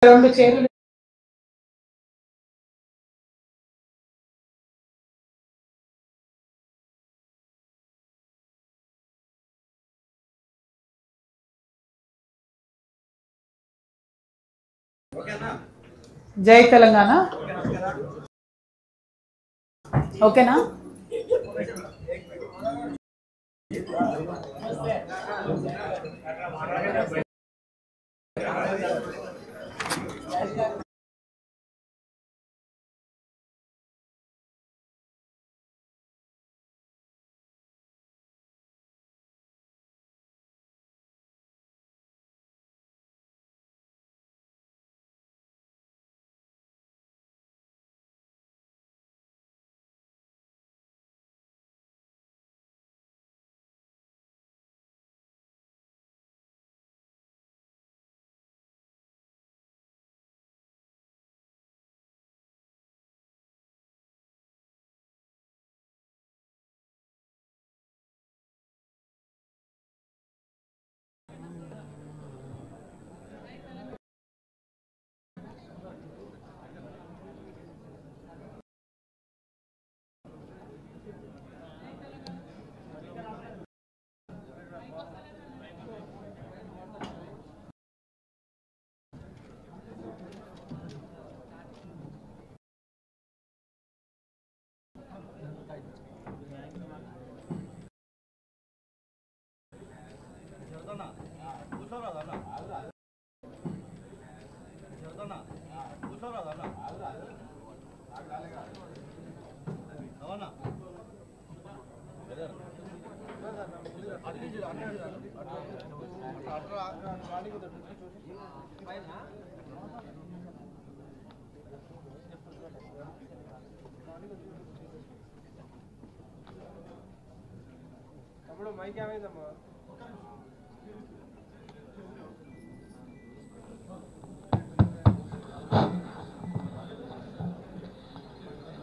రెండు చైర్లు జై తెలంగాణ ఓకేనా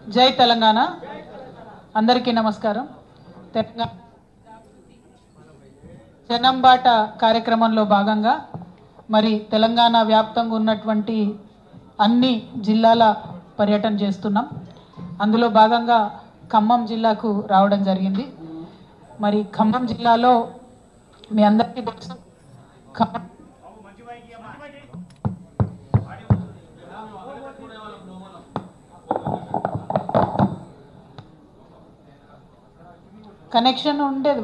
జై తెలంగాణ అందరికీ నమస్కారం తెలంగాణ జనంబాట కార్యక్రమంలో భాగంగా మరి తెలంగాణ వ్యాప్తంగా ఉన్నటువంటి అన్ని జిల్లాల పర్యటన చేస్తున్నాం అందులో భాగంగా ఖమ్మం జిల్లాకు రావడం జరిగింది మరి ఖమ్మం జిల్లాలో మీ అందరికీ తెలుసు కనెక్షన్ ఉండేది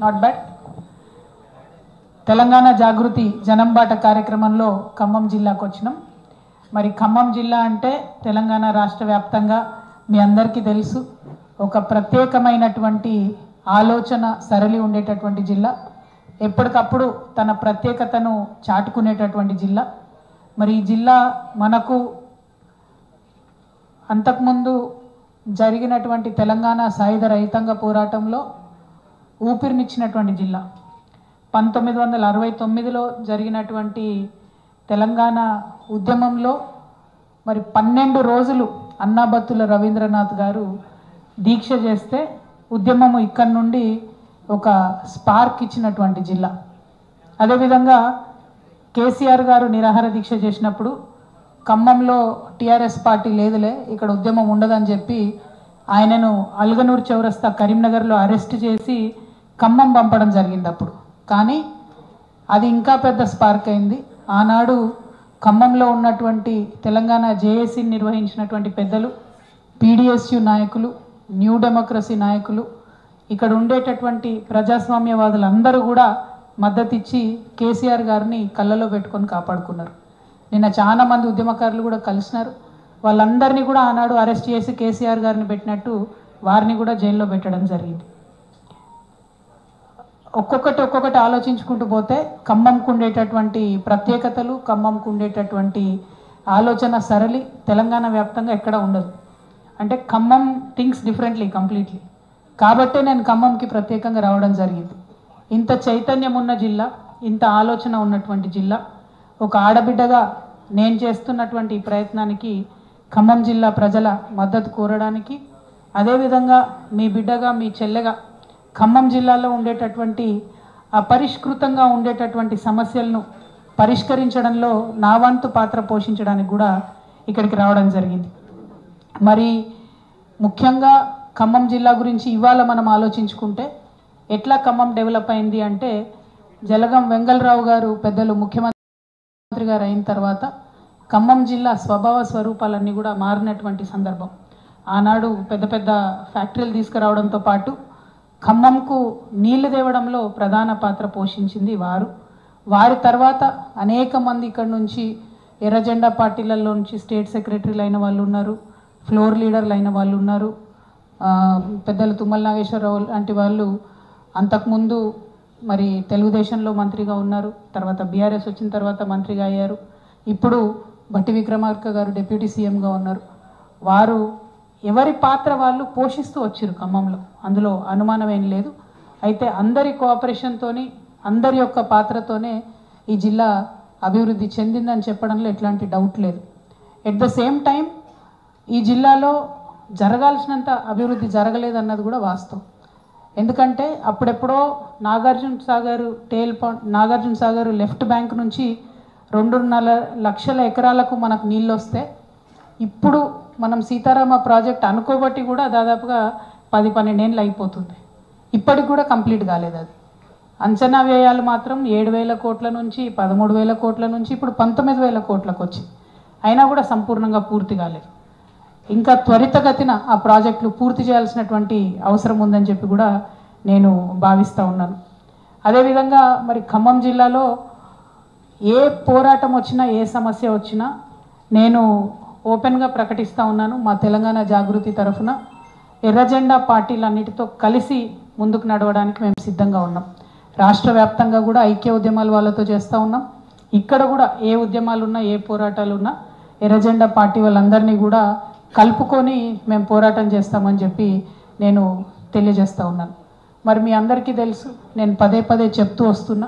నాట్ బ్యాడ్ తెలంగాణ జాగృతి జనంబాట కార్యక్రమంలో ఖమ్మం జిల్లాకు వచ్చినాం మరి ఖమ్మం జిల్లా అంటే తెలంగాణ రాష్ట్ర వ్యాప్తంగా మీ అందరికీ తెలుసు ఒక ప్రత్యేకమైనటువంటి ఆలోచన సరళి ఉండేటటువంటి జిల్లా ఎప్పటికప్పుడు తన ప్రత్యేకతను చాటుకునేటటువంటి జిల్లా మరి ఈ జిల్లా మనకు అంతకుముందు జరిగినటువంటి తెలంగాణ సాయుధ రైతాంగ పోరాటంలో ఊపిరినిచ్చినటువంటి జిల్లా 1969లో జరిగినటువంటి తెలంగాణ ఉద్యమంలో మరి 12 రోజులు అన్నాబత్తుల రవీంద్రనాథ్ గారు దీక్ష చేస్తే ఉద్యమము ఇక్కడి నుండి ఒక స్పార్క్ ఇచ్చినటువంటి జిల్లా అదేవిధంగా కేసీఆర్ గారు నిరాహార దీక్ష చేసినప్పుడు ఖమ్మంలో టీఆర్ఎస్ పార్టీ లేదులే ఇక్కడ ఉద్యమం ఉండదని చెప్పి ఆయనను అల్గనూర్ చౌరస్తా కరీంనగర్లో అరెస్ట్ చేసి ఖమ్మం పంపడం జరిగింది అప్పుడు కానీ అది ఇంకా పెద్ద స్పార్క్ అయింది ఆనాడు ఖమ్మంలో ఉన్నటువంటి తెలంగాణ జేఏసీ నిర్వహించినటువంటి పెద్దలు పీడీఎస్యు నాయకులు న్యూ డెమోక్రసీ నాయకులు ఇక్కడ ఉండేటటువంటి ప్రజాస్వామ్యవాదులందరూ కూడా మద్దతు ఇచ్చి కేసీఆర్ గారిని కళ్ళలో పెట్టుకొని కాపాడుకున్నారు నిన్న చాలా మంది ఉద్యమకారులు కూడా కలిసినారు వాళ్ళందరినీ కూడా ఆనాడు అరెస్ట్ చేసి కేసీఆర్ గారిని పెట్టినట్టు వారిని కూడా జైల్లో పెట్టడం జరిగింది ఒక్కొక్కటి ఆలోచించుకుంటూ పోతే ఖమ్మంకు ఉండేటటువంటి ప్రత్యేకతలు ఖమ్మంకు ఉండేటటువంటి ఆలోచన సరళి తెలంగాణ వ్యాప్తంగా ఎక్కడ ఉండదు అంటే ఖమ్మం థింక్స్ డిఫరెంట్లీ కంప్లీట్లీ కాబట్టే నేను ఖమ్మంకి ప్రత్యేకంగా రావడం జరిగింది ఇంత చైతన్యం ఉన్న జిల్లా ఇంత ఆలోచన ఉన్నటువంటి జిల్లా ఒక ఆడబిడ్డగా నేను చేస్తున్నటువంటి ప్రయత్నానికి ఖమ్మం జిల్లా ప్రజల మద్దతు కోరడానికి అదేవిధంగా మీ బిడ్డగా మీ చెల్లెగా ఖమ్మం జిల్లాలో ఉండేటటువంటి అపరిష్కృతంగా ఉండేటటువంటి సమస్యలను పరిష్కరించడంలో నా వంతు పాత్ర పోషించడానికి కూడా ఇక్కడికి రావడం జరిగింది. మరి ముఖ్యంగా ఖమ్మం జిల్లా గురించి ఇవాళ మనం ఆలోచించుకుంటే ఎట్లా ఖమ్మం డెవలప్ అయింది అంటే, జలగం వెంగళరావు గారు పెద్దలు ముఖ్యమంత్రి గారు అయిన తర్వాత ఖమ్మం జిల్లా స్వభావ స్వరూపాలన్నీ కూడా మారినటువంటి సందర్భం. ఆనాడు పెద్ద పెద్ద ఫ్యాక్టరీలు తీసుకురావడంతో పాటు ఖమ్మంకు నీళ్లు తేవడంలో ప్రధాన పాత్ర పోషించింది వారు. వారి తర్వాత అనేక మంది ఇక్కడ నుంచి ఎర్రజెండా పార్టీలలో నుంచి స్టేట్ సెక్రటరీలు అయిన వాళ్ళు ఉన్నారు, ఫ్లోర్ లీడర్లు అయిన వాళ్ళు ఉన్నారు. పెద్దలు తుమ్మల నాగేశ్వరరావు లాంటి వాళ్ళు అంతకుముందు మరి తెలుగుదేశంలో మంత్రిగా ఉన్నారు, తర్వాత బీఆర్ఎస్ వచ్చిన తర్వాత మంత్రిగా అయ్యారు. ఇప్పుడు బట్టి విక్రమార్క గారు డిప్యూటీ సీఎంగా ఉన్నారు. వారు ఎవరి పాత్ర వాళ్ళు పోషిస్తూ వచ్చారు ఖమ్మంలో, అందులో అనుమానం ఏం లేదు. అయితే అందరి కోఆపరేషన్తోని అందరి యొక్క పాత్రతోనే ఈ జిల్లా అభివృద్ధి చెందిందని చెప్పడంలో ఎట్లాంటి డౌట్ లేదు. ఎట్ ద సేమ్ టైం ఈ జిల్లాలో జరగాల్సినంత అభివృద్ధి జరగలేదన్నది కూడా వాస్తవం. ఎందుకంటే అప్పుడెప్పుడో నాగార్జున సాగర్ లెఫ్ట్ బ్యాంక్ నుంచి 2.5 లక్షల ఎకరాలకు మనకు నీళ్ళు వస్తే, ఇప్పుడు మనం సీతారామ ప్రాజెక్ట్ అనుకోబట్టి కూడా దాదాపుగా 10-12 ఏళ్ళు అయిపోతుంది. ఇప్పటికి కూడా కంప్లీట్ కాలేదు. అది అంచనా వ్యయాలు మాత్రం 7,000 కోట్ల నుంచి 13,000 కోట్ల నుంచి ఇప్పుడు 19,000 కోట్లకు వచ్చింది. అయినా కూడా సంపూర్ణంగా పూర్తి కాలేదు. ఇంకా త్వరితగతిన ఆ ప్రాజెక్టులు పూర్తి చేయాల్సినటువంటి అవసరం ఉందని చెప్పి కూడా నేను భావిస్తూ ఉన్నాను. అదేవిధంగా మరి ఖమ్మం జిల్లాలో ఏ పోరాటం వచ్చినా ఏ సమస్య వచ్చినా నేను ఓపెన్గా ప్రకటిస్తూ ఉన్నాను. మా తెలంగాణ జాగృతి తరఫున ఎర్రజెండా పార్టీలన్నిటితో కలిసి ముందుకు నడవడానికి మేము సిద్ధంగా ఉన్నాం. రాష్ట్ర వ్యాప్తంగా కూడా ఐక్య ఉద్యమాలు వాళ్ళతో చేస్తూ ఉన్నాం. ఇక్కడ కూడా ఏ ఉద్యమాలు ఉన్నా ఏ పోరాటాలు ఉన్నా ఎర్రజెండా పార్టీ వాళ్ళందరినీ కూడా కలుపుకొని మేము పోరాటం చేస్తామని చెప్పి నేను తెలియజేస్తూ ఉన్నాను. మరి మీ అందరికీ తెలుసు, నేను పదే పదే చెప్తూ వస్తున్నా,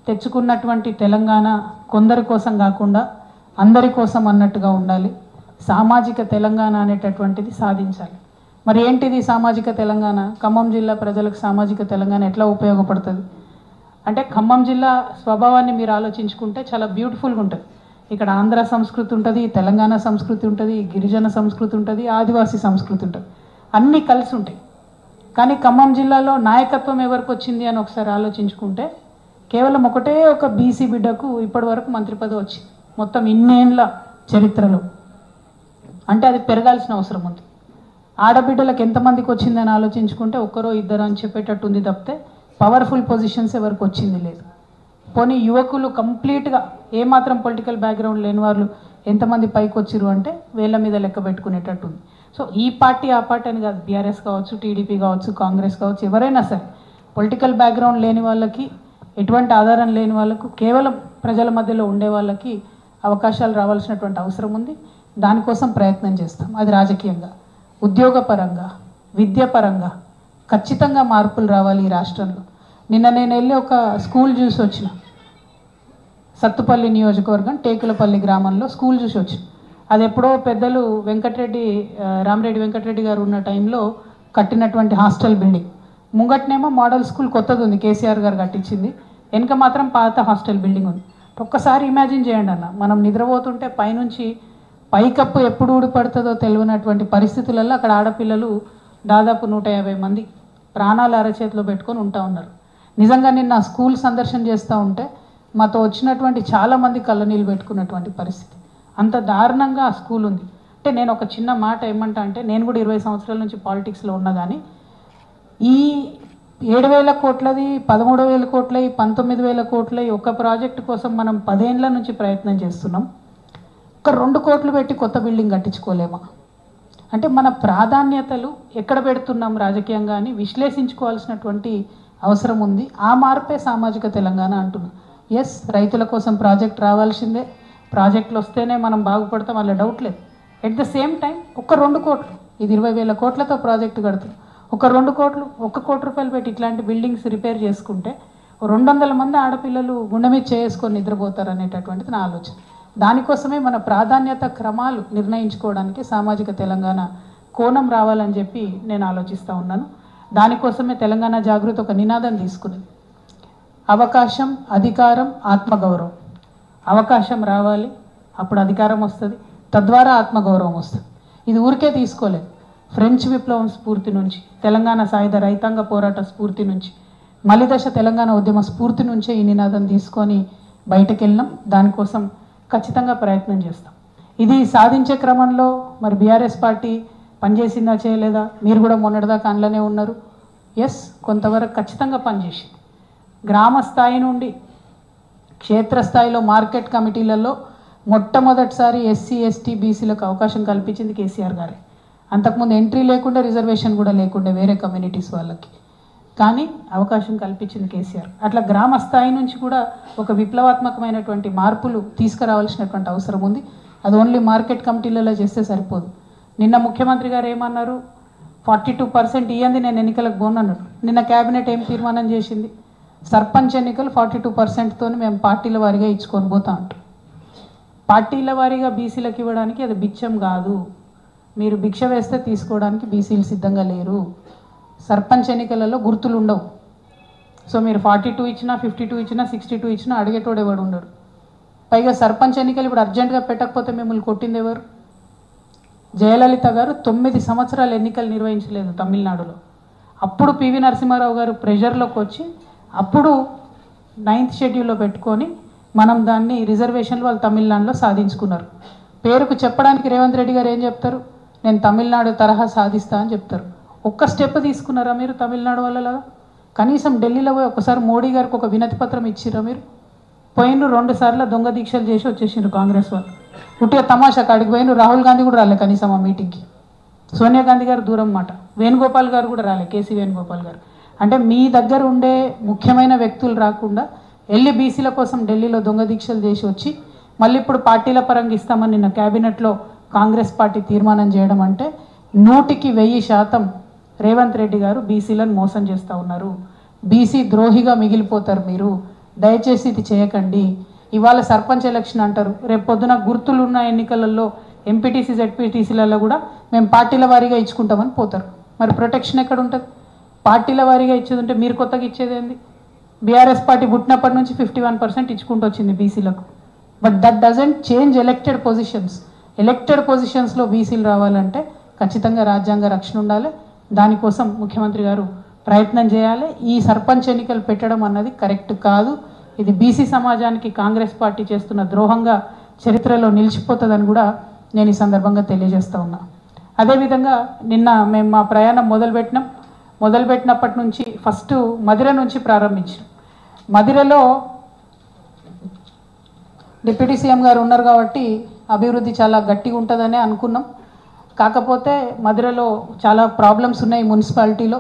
తెచ్చుకున్నటువంటి తెలంగాణ కొందరి కోసం కాకుండా అందరి కోసం అన్నట్టుగా ఉండాలి. సామాజిక తెలంగాణ అనేటటువంటిది సాధించాలి. మరి ఏంటిది సామాజిక తెలంగాణ? ఖమ్మం జిల్లా ప్రజలకు సామాజిక తెలంగాణ ఎట్లా ఉపయోగపడుతుంది అంటే, ఖమ్మం జిల్లా స్వభావాన్ని మీరు ఆలోచించుకుంటే చాలా బ్యూటిఫుల్గా ఉంటుంది. ఇక్కడ ఆంధ్ర సంస్కృతి ఉంటుంది, తెలంగాణ సంస్కృతి ఉంటుంది, గిరిజన సంస్కృతి ఉంటుంది, ఆదివాసీ సంస్కృతి ఉంటుంది, అన్నీ కలిసి ఉంటాయి. కానీ ఖమ్మం జిల్లాలో నాయకత్వం ఎవరికి వచ్చింది అని ఒకసారి ఆలోచించుకుంటే కేవలం ఒక బీసీ బిడ్డకు ఇప్పటి వరకు మంత్రి పదవి వచ్చింది మొత్తం ఇన్నేళ్ల చరిత్రలో. అంటే అది పెరగాల్సిన అవసరం ఉంది. ఆడబిడ్డలకు ఎంతమందికి వచ్చిందని ఆలోచించుకుంటే ఒక్కరో ఇద్దరు అని చెప్పేటట్టు ఉంది తప్పితే పవర్ఫుల్ పొజిషన్స్ ఎవరికి వచ్చింది లేదు. పోనీ యువకులు కంప్లీట్గా ఏమాత్రం పొలిటికల్ బ్యాక్గ్రౌండ్ లేని వాళ్ళు ఎంతమంది పైకి వచ్చిరు అంటే వేళ్ళ మీద లెక్క పెట్టుకునేటట్టు ఉంది. సో ఈ పార్టీ ఆ పార్టీ అని కాదు, బీఆర్ఎస్ కావచ్చు, టీడీపీ కావచ్చు, కాంగ్రెస్ కావచ్చు, ఎవరైనా సరే పొలిటికల్ బ్యాక్గ్రౌండ్ లేని వాళ్ళకి, ఎటువంటి ఆధారం లేని వాళ్ళకు, కేవలం ప్రజల మధ్యలో ఉండే వాళ్ళకి అవకాశాలు రావాల్సినటువంటి అవసరం ఉంది. దానికోసం ప్రయత్నం చేస్తాం. అది రాజకీయంగా, ఉద్యోగపరంగా, విద్యాపరంగా ఖచ్చితంగా మార్పులు రావాలి ఈ రాష్ట్రంలో. నిన్న నేను వెళ్ళి ఒక స్కూల్ చూసి వచ్చిన, సత్తుపల్లి నియోజకవర్గం టేకులపల్లి గ్రామంలో స్కూల్ చూసి వచ్చిన. అది ఎప్పుడో పెద్దలు రామిరెడ్డి వెంకటరెడ్డి గారు ఉన్న టైంలో కట్టినటువంటి హాస్టల్ బిల్డింగ్. ముంగట్నేమో మోడల్ స్కూల్ కొత్తది ఉంది, కేసీఆర్ గారు కట్టించింది. వెనక మాత్రం పాత హాస్టల్ బిల్డింగ్ ఉంది. ఒక్కసారి ఇమాజిన్ చేయండి అన్న, మనం నిద్రపోతుంటే పైనుంచి పైకప్పు ఎప్పుడు ఊడిపడుతుందో తెలియనటువంటి పరిస్థితులలో అక్కడ ఆడపిల్లలు దాదాపు 150 మంది ప్రాణాలు అరచేతిలో పెట్టుకొని ఉంటా ఉన్నారు. నిజంగా నిన్న స్కూల్ సందర్శన చేస్తూ ఉంటే మాతో వచ్చినటువంటి చాలామంది కళ్ళనీళ్ళు పెట్టుకున్నటువంటి పరిస్థితి. అంత దారుణంగా ఆ స్కూల్ ఉంది. అంటే నేను ఒక చిన్న మాట ఏమంటా అంటే, నేను కూడా 20 సంవత్సరాల నుంచి పాలిటిక్స్లో ఉన్నా కానీ ఈ 7,000 కోట్లది, 13,000 కోట్లయి, 19,000 కోట్లయి ఒక ప్రాజెక్టు కోసం మనం 10 ఏళ్ల నుంచి ప్రయత్నం చేస్తున్నాం. ఒక 2 కోట్లు పెట్టి కొత్త బిల్డింగ్ కట్టించుకోలేమా? అంటే మన ప్రాధాన్యతలు ఎక్కడ పెడుతున్నాం రాజకీయంగా అని విశ్లేషించుకోవాల్సినటువంటి అవసరం ఉంది. ఆ మార్పే సామాజిక తెలంగాణ అంటున్నాం. ఎస్, రైతుల కోసం ప్రాజెక్ట్ రావాల్సిందే, ప్రాజెక్టులు వస్తేనే మనం బాగుపడతాం, అలా డౌట్ లేదు. ఎట్ ద సేమ్ టైం ఒక 2 కోట్లు, ఇది 20,000 కోట్లతో ప్రాజెక్టు కడుతున్నాం, ఒక 2 కోట్లు, 1 కోటి రూపాయలు పెట్టి ఇట్లాంటి బిల్డింగ్స్ రిపేర్ చేసుకుంటే 200 మంది ఆడపిల్లలు గుండె మీద చేసుకొని నిద్రపోతారు అనేటటువంటిది నా ఆలోచన. దానికోసమే మన ప్రాధాన్యత క్రమాలు నిర్ణయించుకోవడానికి సామాజిక తెలంగాణ కోణం రావాలని చెప్పి నేను ఆలోచిస్తూ ఉన్నాను. దానికోసమే తెలంగాణ జాగృతి ఒక నినాదం తీసుకుంది. అవకాశం, అధికారం, ఆత్మగౌరవం. అవకాశం రావాలి, అప్పుడు అధికారం వస్తుంది, తద్వారా ఆత్మగౌరవం వస్తుంది. ఇది ఊరికే తీసుకోలేదు. ఫ్రెంచ్ విప్లవం స్ఫూర్తి నుంచి, తెలంగాణ సాయుధ రైతాంగ పోరాట స్ఫూర్తి నుంచి, మలిదశ తెలంగాణ ఉద్యమ స్ఫూర్తి నుంచే ఈ నినాదం తీసుకొని బయటకు వెళ్ళినాం. దానికోసం ఖచ్చితంగా ప్రయత్నం చేస్తాం. ఇది సాధించే క్రమంలో మరి బీఆర్ఎస్ పార్టీ పనిచేసిందా చేయలేదా? మీరు కూడా మొన్నటిదాకా అందులోనే ఉన్నారు. ఎస్, కొంతవరకు ఖచ్చితంగా పనిచేసింది. గ్రామ స్థాయి నుండి క్షేత్రస్థాయిలో మార్కెట్ కమిటీలలో మొట్టమొదటిసారి ఎస్సీ ఎస్టీ బీసీలకు అవకాశం కల్పించింది కేసీఆర్ గారే. అంతకుముందు ఎంట్రీ లేకుండా, రిజర్వేషన్ కూడా లేకుండా వేరే కమ్యూనిటీస్ వాళ్ళకి, కానీ అవకాశం కల్పించింది కేసీఆర్. అట్లా గ్రామ స్థాయి నుంచి కూడా ఒక విప్లవాత్మకమైనటువంటి మార్పులు తీసుకురావాల్సినటువంటి అవసరం ఉంది. అది ఓన్లీ మార్కెట్ కమిటీలలో చేస్తే సరిపోదు. నిన్న ముఖ్యమంత్రి గారు ఏమన్నారు? 42% ఇయ్యంది, నేను ఎన్నికలకు పోనన్నాడు. నిన్న క్యాబినెట్ ఏం తీర్మానం చేసింది? సర్పంచ్ ఎన్నికలు 42%తో మేము పార్టీల వారీగా ఇచ్చుకొని పోతా అంటారు. పార్టీల వారీగా బీసీలకు ఇవ్వడానికి అది బిచ్చం కాదు. మీరు భిక్ష వేస్తే తీసుకోవడానికి బీసీలు సిద్ధంగా లేరు. సర్పంచ్ ఎన్నికలలో గుర్తులు ఉండవు. సో మీరు 42 ఇచ్చినా, 52 ఇచ్చినా, 62 ఇచ్చినా అడిగేటోడు ఎవడు ఉండడు. పైగా సర్పంచ్ ఎన్నికలు ఇప్పుడు అర్జెంటుగా పెట్టకపోతే మిమ్మల్ని కొట్టింది ఎవరు? జయలలిత గారు 9 సంవత్సరాలు ఎన్నికలు నిర్వహించలేదు తమిళనాడులో. అప్పుడు పివి నరసింహారావు గారు ప్రెషర్లోకి వచ్చి అప్పుడు 9th షెడ్యూల్లో పెట్టుకొని మనం దాన్ని రిజర్వేషన్లు వాళ్ళు తమిళనాడులో సాధించుకున్నారు. పేరుకు చెప్పడానికి రేవంత్ రెడ్డి గారు ఏం చెప్తారు? నేను తమిళనాడు తరహా సాధిస్తా అని చెప్తారు. ఒక్క స్టెప్ తీసుకున్నారా మీరు తమిళనాడు వాళ్ళలాగా? కనీసం ఢిల్లీలో పోయి ఒకసారి మోడీ గారికి ఒక వినతి పత్రం ఇచ్చిరా మీరు? పోయినరు 2 సార్లు దొంగ దీక్షలు చేసి వచ్చేసిండ్రు కాంగ్రెస్ వాళ్ళు. ఉట్టిగా తమాషా కాడికి పోయినరు. రాహుల్ గాంధీ కూడా రాలే కనీసం ఆ మీటింగ్కి. సోనియా గాంధీ గారు దూరం మాట. వేణుగోపాల్ గారు కూడా రాలే, కేసీ వేణుగోపాల్ గారు. అంటే మీ దగ్గర ఉండే ముఖ్యమైన వ్యక్తులు రాకుండా వెళ్ళి బీసీల కోసం ఢిల్లీలో దొంగ దీక్షలు చేసి వచ్చి మళ్ళీ ఇప్పుడు పార్టీల పరంగా ఇస్తామని నిన్న క్యాబినెట్లో కాంగ్రెస్ పార్టీ తీర్మానం చేయడం అంటే 100% రేవంత్ రెడ్డి గారు బీసీలను మోసం చేస్తూ ఉన్నారు. బీసీ ద్రోహిగా మిగిలిపోతారు మీరు. దయచేసి ఇది చేయకండి. ఇవాళ సర్పంచ్ ఎలక్షన్ అంటారు, రేపు పొద్దున గుర్తులు ఉన్న ఎన్నికలలో ఎంపీటీసీ జెడ్పీటీసీలలో కూడా మేము పార్టీల వారీగా ఇచ్చుకుంటామని పోతారు. మరి ప్రొటెక్షన్ ఎక్కడ ఉంటుంది? పార్టీల వారీగా ఇచ్చేది ఉంటే మీరు కొత్తగా ఇచ్చేది ఏంది? బీఆర్ఎస్ పార్టీ పుట్టినప్పటి నుంచి 51% ఇచ్చుకుంటూ వచ్చింది బీసీలకు. But that doesn't change elected positions. Elected పొజిషన్స్లో బీసీలు రావాలంటే ఖచ్చితంగా రాజ్యాంగ రక్షణ ఉండాలి. దానికోసం ముఖ్యమంత్రి గారు ప్రయత్నం చేయాలి. ఈ సర్పంచ్ ఎన్నికలు పెట్టడం అన్నది కరెక్ట్ కాదు. ఇది బీసీ సమాజానికి కాంగ్రెస్ పార్టీ చేస్తున్న ద్రోహంగా చరిత్రలో నిలిచిపోతుందని కూడా నేను ఈ సందర్భంగా తెలియజేస్తూ ఉన్నా. అదేవిధంగా నిన్న మేము మా ప్రయాణం మొదలుపెట్టినప్పటి నుంచి ఫస్ట్ మధిర నుంచి ప్రారంభించాం. మధిరలో డిప్యూటీ సీఎం గారు ఉన్నారు కాబట్టి అభివృద్ధి చాలా గట్టిగా ఉంటుందనే అనుకున్నాం. కాకపోతే మధిరలో చాలా ప్రాబ్లమ్స్ ఉన్నాయి. మున్సిపాలిటీలో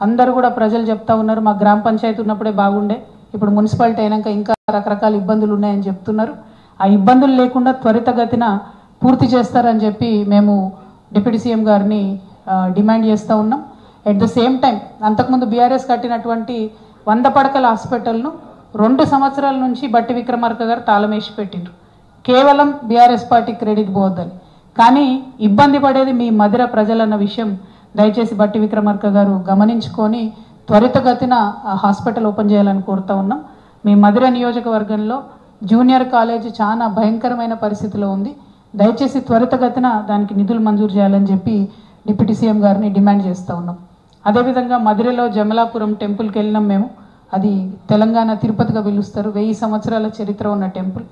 అందరూ కూడా ప్రజలు చెప్తా ఉన్నారు, మా గ్రామ పంచాయతీ ఉన్నప్పుడే బాగుండే, ఇప్పుడు మున్సిపాలిటీ అయినాక ఇంకా రకరకాల ఇబ్బందులు ఉన్నాయని చెప్తున్నారు. ఆ ఇబ్బందులు లేకుండా త్వరితగతిన పూర్తి చేస్తారని చెప్పి మేము డిప్యూటీ సీఎం గారిని డిమాండ్ చేస్తూ ఉన్నాం. ఎట్ ద సేమ్ టైం అంతకుముందు బీఆర్ఎస్ కట్టినటువంటి 100 పడకల హాస్పిటల్ను 2 సంవత్సరాల నుంచి బట్టి విక్రమార్క గారు తాళమేసి పెట్టిండ్రు. కేవలం బీఆర్ఎస్ పార్టీ క్రెడిట్ పోవద్దని. కానీ ఇబ్బంది పడేది మీ మధిర ప్రజలన్న విషయం దయచేసి బట్టి విక్రమార్క గారు గమనించుకొని త్వరితగతిన హాస్పిటల్ ఓపెన్ చేయాలని కోరుతా ఉన్నాం. మీ మధిర నియోజకవర్గంలో జూనియర్ కాలేజ్ చాలా భయంకరమైన పరిస్థితిలో ఉంది. దయచేసి త్వరితగతిన దానికి నిధులు మంజూరు చేయాలని చెప్పి డిప్యూటీ సీఎం గారిని డిమాండ్ చేస్తూ ఉన్నాం. అదేవిధంగా మధిరలో జమలాపురం టెంపుల్కి వెళ్ళినాం మేము. అది తెలంగాణ తిరుపతిగా పిలుస్తారు, 1000 సంవత్సరాల చరిత్ర ఉన్న టెంపుల్.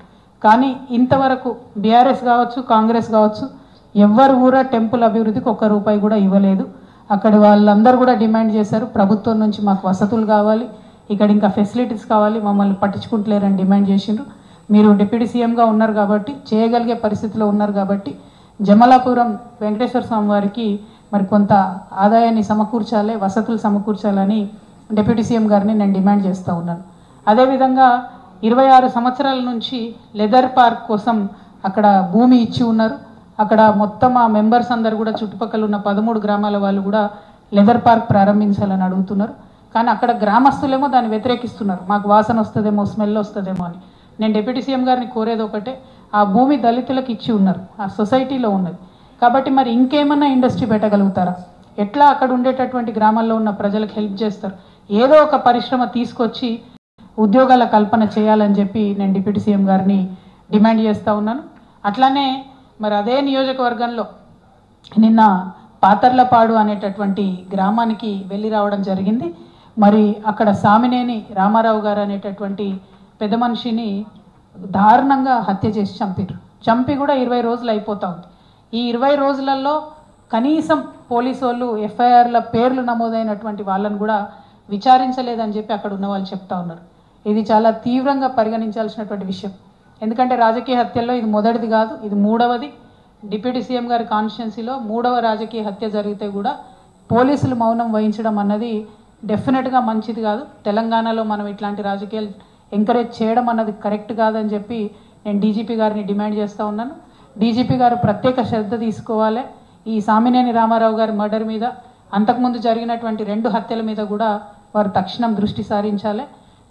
కానీ ఇంతవరకు బీఆర్ఎస్ కావచ్చు, కాంగ్రెస్ కావచ్చు, ఎవ్వరు కూడా టెంపుల్ అభివృద్ధికి ₹1 కూడా ఇవ్వలేదు. అక్కడ వాళ్ళందరూ కూడా డిమాండ్ చేశారు, ప్రభుత్వం నుంచి మాకు వసతులు కావాలి, ఇక్కడ ఇంకా ఫెసిలిటీస్ కావాలి, మమ్మల్ని పట్టించుకుంటలేరని డిమాండ్ చేసిండ్రు. మీరు డిప్యూటీ సీఎంగా ఉన్నారు కాబట్టి, చేయగలిగే పరిస్థితిలో ఉన్నారు కాబట్టి జమలాపురం వెంకటేశ్వర స్వామి వారికి మరి కొంత ఆదాయాన్ని సమకూర్చాలి, వసతులు సమకూర్చాలని డిప్యూటీ సీఎం గారిని నేను డిమాండ్ చేస్తూ ఉన్నాను. అదేవిధంగా 26 సంవత్సరాల నుంచి లెదర్ పార్క్ కోసం అక్కడ భూమి ఇచ్చి ఉన్నారు. అక్కడ మొత్తం ఆ మెంబర్స్ అందరు కూడా చుట్టుపక్కల ఉన్న 13 గ్రామాల వాళ్ళు కూడా లెదర్ పార్క్ ప్రారంభించాలని అడుగుతున్నారు. కానీ అక్కడ గ్రామస్తులేమో దాన్ని వ్యతిరేకిస్తున్నారు, మాకు వాసన వస్తుందేమో, స్మెల్ వస్తుందేమో అని. నేను డిప్యూటీ సీఎం గారిని కోరేది ఒకటే, ఆ భూమి దళితులకు ఇచ్చి ఉన్నారు, ఆ సొసైటీలో ఉన్నది. కాబట్టి మరి ఇంకేమన్నా ఇండస్ట్రీ పెట్టగలుగుతారా? ఎట్లా అక్కడ ఉండేటటువంటి గ్రామాల్లో ఉన్న ప్రజలకు హెల్ప్ చేస్తారు? ఏదో ఒక పరిశ్రమ తీసుకొచ్చి ఉద్యోగాల కల్పన చేయాలని చెప్పి నేను డిప్యూటీ సీఎం గారిని డిమాండ్ చేస్తూ ఉన్నాను. అట్లానే మరి అదే నియోజకవర్గంలో నిన్న పాతర్లపాడు అనేటటువంటి గ్రామానికి వెళ్ళి రావడం జరిగింది. మరి అక్కడ సామినేని రామారావు గారు అనేటటువంటి పెద్ద మనిషిని దారుణంగా హత్య చేసి చంపి కూడా 20 రోజులు అయిపోతా ఉంది. ఈ 20 రోజులలో కనీసం పోలీసు వాళ్ళు ఎఫ్ఐఆర్ల పేర్లు నమోదైనటువంటి వాళ్ళని కూడా విచారించలేదని చెప్పి అక్కడ ఉన్న వాళ్ళు చెప్తా ఉన్నారు. ఇది చాలా తీవ్రంగా పరిగణించాల్సినటువంటి విషయం. ఎందుకంటే రాజకీయ హత్యల్లో ఇది మొదటిది కాదు, ఇది మూడవది. డిప్యూటీ సీఎం గారి కాన్స్టిట్యున్సీలో 3వ రాజకీయ హత్య జరిగితే కూడా పోలీసులు మౌనం వహించడం అన్నది డెఫినెట్గా మంచిది కాదు. తెలంగాణలో మనం ఇట్లాంటి రాజకీయాలు ఎంకరేజ్ చేయడం అన్నది కరెక్ట్ కాదని చెప్పి నేను డీజీపీ గారిని డిమాండ్ చేస్తూ ఉన్నాను. డీజీపీ గారు ప్రత్యేక శ్రద్ధ తీసుకోవాలి. ఈ సామినేని రామారావు గారి మర్డర్ మీద, అంతకుముందు జరిగినటువంటి 2 హత్యల మీద కూడా వారు తక్షణం దృష్టి సారించాలి.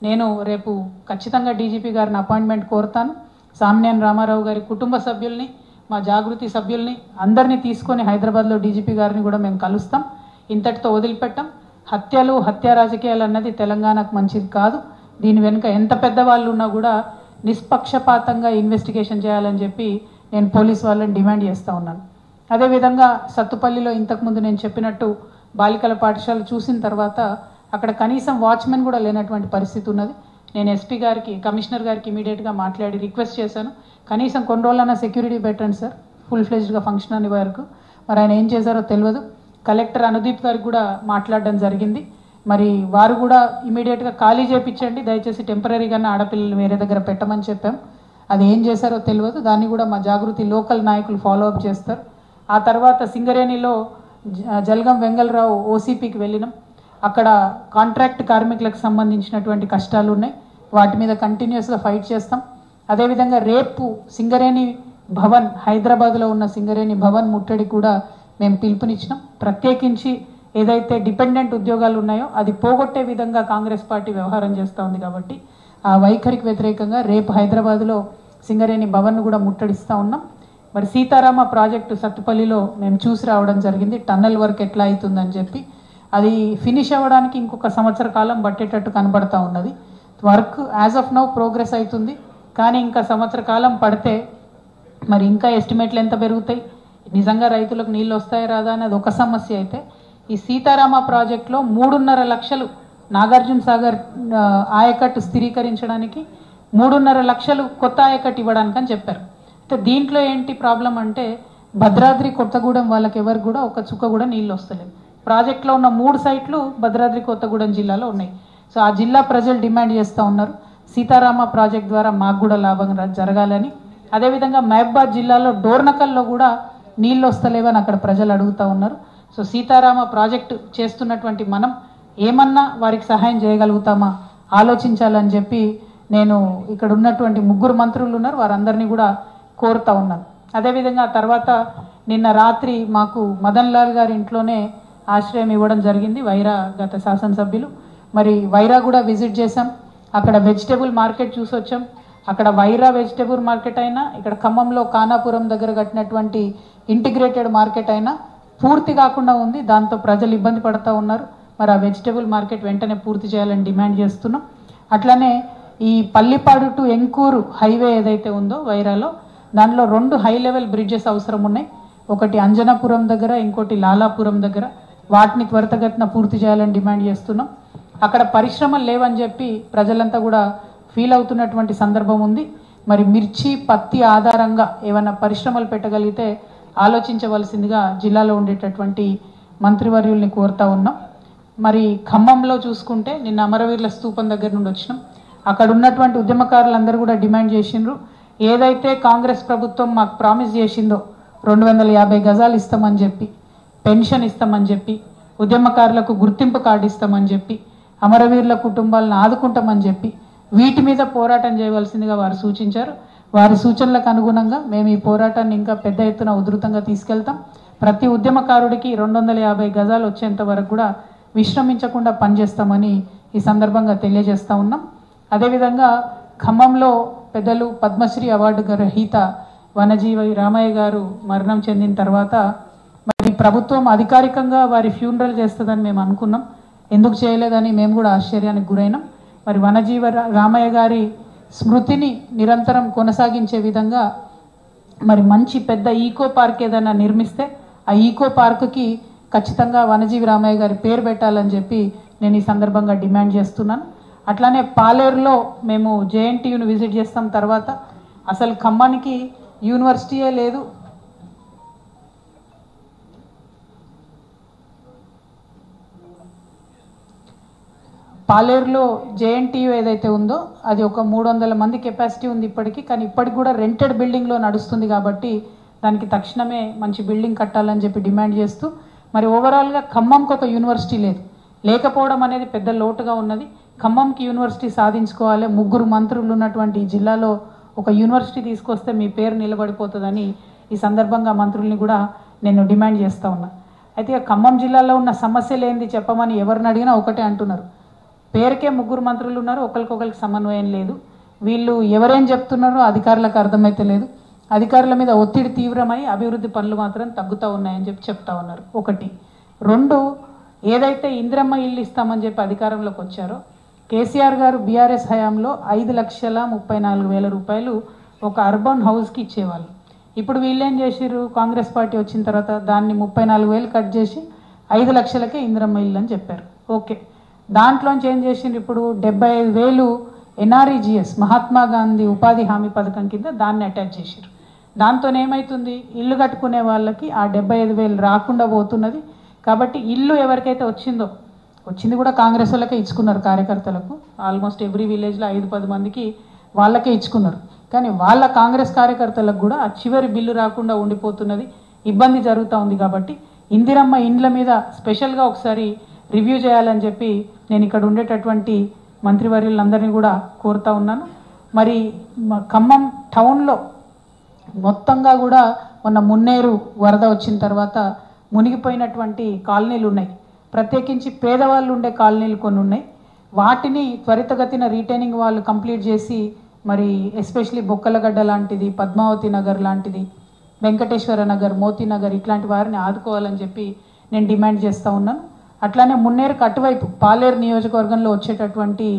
నేను రేపు ఖచ్చితంగా డీజీపీ గారిని అపాయింట్మెంట్ కోరుతాను. సామినేని రామారావు గారి కుటుంబ సభ్యుల్ని, మా జాగృతి సభ్యుల్ని అందరినీ తీసుకొని హైదరాబాద్లో డీజీపీ గారిని కూడా మేము కలుస్తాం. ఇంతటితో వదిలిపెట్టాం. హత్యా రాజకీయాలు అన్నది తెలంగాణకు మంచిది కాదు. దీని వెనుక ఎంత పెద్దవాళ్ళు ఉన్నా కూడా నిష్పక్షపాతంగా ఇన్వెస్టిగేషన్ చేయాలని చెప్పి నేను పోలీస్ వాళ్ళని డిమాండ్ చేస్తూ ఉన్నాను. అదేవిధంగా సత్తుపల్లిలో ఇంతకుముందు నేను చెప్పినట్టు బాలికల పాఠశాల చూసిన తర్వాత అక్కడ కనీసం వాచ్మెన్ కూడా లేనటువంటి పరిస్థితి ఉన్నది. నేను ఎస్పీ గారికి, కమిషనర్ గారికి ఇమీడియట్గా మాట్లాడి రిక్వెస్ట్ చేశాను. కనీసం కొన్ని రోజులైనా సెక్యూరిటీ పెట్టండి సార్, ఫుల్ ఫ్లెజ్డ్గా ఫంక్షన్ అనే వరకు. మరి ఆయన ఏం చేశారో తెలియదు. కలెక్టర్ అనుదీప్ గారికి కూడా మాట్లాడడం జరిగింది. మరి వారు కూడా ఇమీడియట్గా ఖాళీ చేయించండి, దయచేసి టెంపరీగానే ఆడపిల్లలు వేరే దగ్గర పెట్టమని చెప్పాం. అది ఏం చేశారో తెలియదు. దాన్ని కూడా మా జాగృతి లోకల్ నాయకులు ఫాలో అప్ చేస్తారు. ఆ తర్వాత సింగరేణిలో జలగం వెంగళరావు ఓసీపీకి వెళ్ళినాం. అక్కడ కాంట్రాక్ట్ కార్మికులకు సంబంధించినటువంటి కష్టాలు ఉన్నాయి, వాటి మీద కంటిన్యూస్గా ఫైట్ చేస్తాం. అదేవిధంగా రేపు సింగరేణి భవన్, హైదరాబాద్లో ఉన్న సింగరేణి భవన్ ముట్టడి కూడా మేము పిలుపునిచ్చినాం. ప్రత్యేకించి ఏదైతే డిపెండెంట్ ఉద్యోగాలు ఉన్నాయో అది పోగొట్టే విధంగా కాంగ్రెస్ పార్టీ వ్యవహారం చేస్తూ ఉంది కాబట్టి ఆ వైఖరికి వ్యతిరేకంగా రేపు హైదరాబాద్లో సింగరేణి భవన్ను కూడా ముట్టడిస్తూ ఉన్నాం. మరి సీతారామ ప్రాజెక్టు సత్తుపల్లిలో మేము చూసి రావడం జరిగింది. టన్నెల్ వర్క్ ఎట్లా అవుతుందని చెప్పి అది ఫినిష్ అవ్వడానికి ఇంకొక సంవత్సర కాలం పట్టేటట్టు కనబడతా ఉన్నది. Work as of now progress అవుతుంది, కానీ ఇంకా సంవత్సర కాలం పడితే మరి ఇంకా ఎస్టిమేట్లు ఎంత పెరుగుతాయి, నిజంగా రైతులకు నీళ్ళు వస్తాయా రాదా అనేది ఒక సమస్య అయితే, ఈ సీతారామ ప్రాజెక్టులో 3.5 లక్షలు నాగార్జున సాగర్ ఆయకట్టు స్థిరీకరించడానికి 3.5 లక్షలు కొత్త ఆయకట్టు ఇవ్వడానికి అని చెప్పారు. అయితే దీంట్లో ఏంటి ప్రాబ్లం అంటే భద్రాద్రి కొత్తగూడెం వాళ్ళకి ఎవరికి కూడా ఒక చుక్క కూడా నీళ్ళు వస్తలేదు. ప్రాజెక్టులో ఉన్న 3 సైట్లు భద్రాద్రి కొత్తగూడెం జిల్లాలో ఉన్నాయి. సో ఆ జిల్లా ప్రజలు డిమాండ్ చేస్తూ ఉన్నారు సీతారామ ప్రాజెక్ట్ ద్వారా మాకు కూడా లాభం జరగాలని. అదేవిధంగా మహబూబాద్ జిల్లాలో డోర్నకల్లో కూడా నీళ్ళు వస్తలేవని అక్కడ ప్రజలు అడుగుతూ ఉన్నారు. సో సీతారామ ప్రాజెక్టు చేస్తున్నటువంటి మనం ఏమన్నా వారికి సహాయం చేయగలుగుతామా ఆలోచించాలని చెప్పి నేను ఇక్కడ ఉన్నటువంటి 3 మంత్రులు ఉన్నారు, వారందరినీ కూడా కోరుతూ ఉన్నాను. అదేవిధంగా తర్వాత నిన్న రాత్రి మాకు మదన్ లాల్ గారి ఇంట్లోనే ఆశ్రయం ఇవ్వడం జరిగింది వైరా గత శాసనసభ్యులు. మరి వైరా కూడా విజిట్ చేసాం, అక్కడ వెజిటేబుల్ మార్కెట్ చూసి వచ్చాం. అక్కడ వైరా వెజిటేబుల్ మార్కెట్ అయినా, ఇక్కడ ఖమ్మంలో కానాపురం దగ్గర కట్టినటువంటి ఇంటిగ్రేటెడ్ మార్కెట్ అయినా పూర్తి కాకుండా ఉంది. దాంతో ప్రజలు ఇబ్బంది పడుతూ ఉన్నారు. మరి ఆ వెజిటేబుల్ మార్కెట్ వెంటనే పూర్తి చేయాలని డిమాండ్ చేస్తున్నాం. అట్లానే ఈ పల్లిపాడు టు ఎంకూరు హైవే ఏదైతే ఉందో వైరాలో, దానిలో 2 హై లెవెల్ బ్రిడ్జెస్ అవసరం ఉన్నాయి. ఒకటి అంజనాపురం దగ్గర, ఇంకోటి లాలాపురం దగ్గర. వాటిని త్వరితగతిన పూర్తి చేయాలని డిమాండ్ చేస్తున్నాం. అక్కడ పరిశ్రమలు లేవని చెప్పి ప్రజలంతా కూడా ఫీల్ అవుతున్నటువంటి సందర్భం ఉంది. మరి మిర్చి, పత్తి ఆధారంగా ఏమైనా పరిశ్రమలు పెట్టగలిగితే ఆలోచించవలసిందిగా జిల్లాలో ఉండేటటువంటి మంత్రివర్యుల్ని కోరుతా ఉన్నాం. మరి ఖమ్మంలో చూసుకుంటే నిన్న అమరవీరుల స్తూపం దగ్గర నుండి వచ్చినాం. అక్కడ ఉన్నటువంటి ఉద్యమకారులందరూ కూడా డిమాండ్ చేసిండ్రు, ఏదైతే కాంగ్రెస్ ప్రభుత్వం మాకు ప్రామిస్ చేసిందో 250 గజాలు ఇస్తామని చెప్పి, పెన్షన్ ఇస్తామని చెప్పి, ఉద్యమకారులకు గుర్తింపు కార్డు ఇస్తామని చెప్పి, అమరవీరుల కుటుంబాలను ఆదుకుంటామని చెప్పి వీటి మీద పోరాటం చేయవలసిందిగా వారు సూచించారు. వారి సూచనలకు అనుగుణంగా మేము ఈ పోరాటాన్ని ఇంకా పెద్ద ఎత్తున ఉధృతంగా తీసుకెళ్తాం. ప్రతి ఉద్యమకారుడికి 250 గజాలు వచ్చేంత వరకు కూడా విశ్రమించకుండా పనిచేస్తామని ఈ సందర్భంగా తెలియజేస్తూ ఉన్నాం. అదేవిధంగా ఖమ్మంలో పెద్దలు పద్మశ్రీ అవార్డు గ్రహీత వనజీవి రామయ్య గారు మరణం చెందిన తర్వాత మరి ప్రభుత్వం అధికారికంగా వారి ఫ్యూనరల్ చేస్తుందని మేము అనుకున్నాం. ఎందుకు చేయలేదని మేము కూడా ఆశ్చర్యానికి గురైనాం. మరి వనజీవ రామయ్య గారి స్మృతిని నిరంతరం కొనసాగించే విధంగా మరి మంచి పెద్ద ఈకో పార్క్ ఏదైనా నిర్మిస్తే ఆ ఈకో పార్కుకి ఖచ్చితంగా వనజీవి రామయ్య గారి పేరు పెట్టాలని చెప్పి నేను ఈ సందర్భంగా డిమాండ్ చేస్తున్నాను. అట్లానే పాలేరులో మేము జేఎన్టీయూని విజిట్ చేస్తాం. తర్వాత అసలు ఖమ్మానికి యూనివర్సిటీయే లేదు. పాలేరులో జేఎన్టీయూ ఏదైతే ఉందో అది ఒక 300 మంది కెపాసిటీ ఉంది ఇప్పటికీ. కానీ ఇప్పటికి కూడా రెంటెడ్ బిల్డింగ్లో నడుస్తుంది కాబట్టి దానికి తక్షణమే మంచి బిల్డింగ్ కట్టాలని చెప్పి డిమాండ్ చేస్తూ మరి ఓవరాల్గా ఖమ్మంకి ఒక యూనివర్సిటీ లేకపోవడం అనేది పెద్ద లోటుగా ఉన్నది. ఖమ్మంకి యూనివర్సిటీ సాధించుకోవాలి. 3 మంత్రులు ఉన్నటువంటి ఈ జిల్లాలో ఒక యూనివర్సిటీ తీసుకొస్తే మీ పేరు నిలబడిపోతుందని ఈ సందర్భంగా మంత్రుల్ని కూడా నేను డిమాండ్ చేస్తూ ఉన్నా. అయితే ఖమ్మం జిల్లాలో ఉన్న సమస్యలు ఏంది చెప్పమని ఎవరిని అడిగినా ఒకటే అంటున్నారు, పేరుకే 3 మంత్రులు ఉన్నారు, ఒకరికొకరికి సమన్వయం లేదు. వీళ్ళు ఎవరేం చెప్తున్నారో అధికారులకు అర్థమైతే లేదు. అధికారుల మీద ఒత్తిడి తీవ్రమై అభివృద్ధి పనులు మాత్రం తగ్గుతూ ఉన్నాయని చెప్పి చెప్తా ఉన్నారు. 1. 2, ఏదైతే ఇందిరమ్మ ఇల్లు ఇస్తామని చెప్పి అధికారంలోకి వచ్చారో కేసీఆర్ గారు బీఆర్ఎస్ హయాంలో 5,34,000 రూపాయలు ఒక అర్బన్ హౌస్కి ఇచ్చేవాళ్ళు. ఇప్పుడు వీళ్ళేం చేసిర్రు, కాంగ్రెస్ పార్టీ వచ్చిన తర్వాత దాన్ని 34,000 కట్ చేసి 5 లక్షలకే ఇందిరమ్మ ఇల్లు అని చెప్పారు. ఓకే, దాంట్లోంచి ఏం చేసిండ్రు, ఇప్పుడు 75,000 ఎన్ఆర్ఈజీఎస్ మహాత్మా గాంధీ ఉపాధి హామీ పథకం కింద దాన్ని అటాచ్ చేసారు. దాంతో ఏమవుతుంది, ఇల్లు కట్టుకునే వాళ్ళకి ఆ 75,000 రాకుండా పోతున్నది. కాబట్టి ఇల్లు ఎవరికైతే వచ్చింది కూడా కాంగ్రెస్ వాళ్ళకే ఇచ్చుకున్నారు, కార్యకర్తలకు. ఆల్మోస్ట్ ఎవ్రీ విలేజ్లో 5-10 మందికి వాళ్ళకే ఇచ్చుకున్నారు. కానీ వాళ్ళ కాంగ్రెస్ కార్యకర్తలకు కూడా ఆ చివరి బిల్లు రాకుండా ఉండిపోతున్నది, ఇబ్బంది జరుగుతూ ఉంది. కాబట్టి ఇందిరమ్మ ఇండ్ల మీద స్పెషల్గా ఒకసారి రివ్యూ చేయాలని చెప్పి నేను ఇక్కడ ఉండేటటువంటి మంత్రివర్యులందరినీ కూడా కోరుతా ఉన్నాను. మరి ఖమ్మం టౌన్లో మొత్తంగా కూడా మొన్న మున్నేరు వరద వచ్చిన తర్వాత మునిగిపోయినటువంటి కాలనీలు ఉన్నాయి. ప్రత్యేకించి పేదవాళ్ళు ఉండే కాలనీలు కొన్ని ఉన్నాయి. వాటిని త్వరితగతిన రీటైనింగ్ వాళ్ళు కంప్లీట్ చేసి మరి ఎస్పెషలీ బొక్కలగడ్డ లాంటిది, పద్మావతి నగర్ లాంటిది, వెంకటేశ్వర నగర్, మోతీ నగర్ ఇట్లాంటి వారిని ఆదుకోవాలని చెప్పి నేను డిమాండ్ చేస్తూ ఉన్నాను. అట్లానే మున్నేరుకు అటువైపు పాలేరు నియోజకవర్గంలో వచ్చేటటువంటి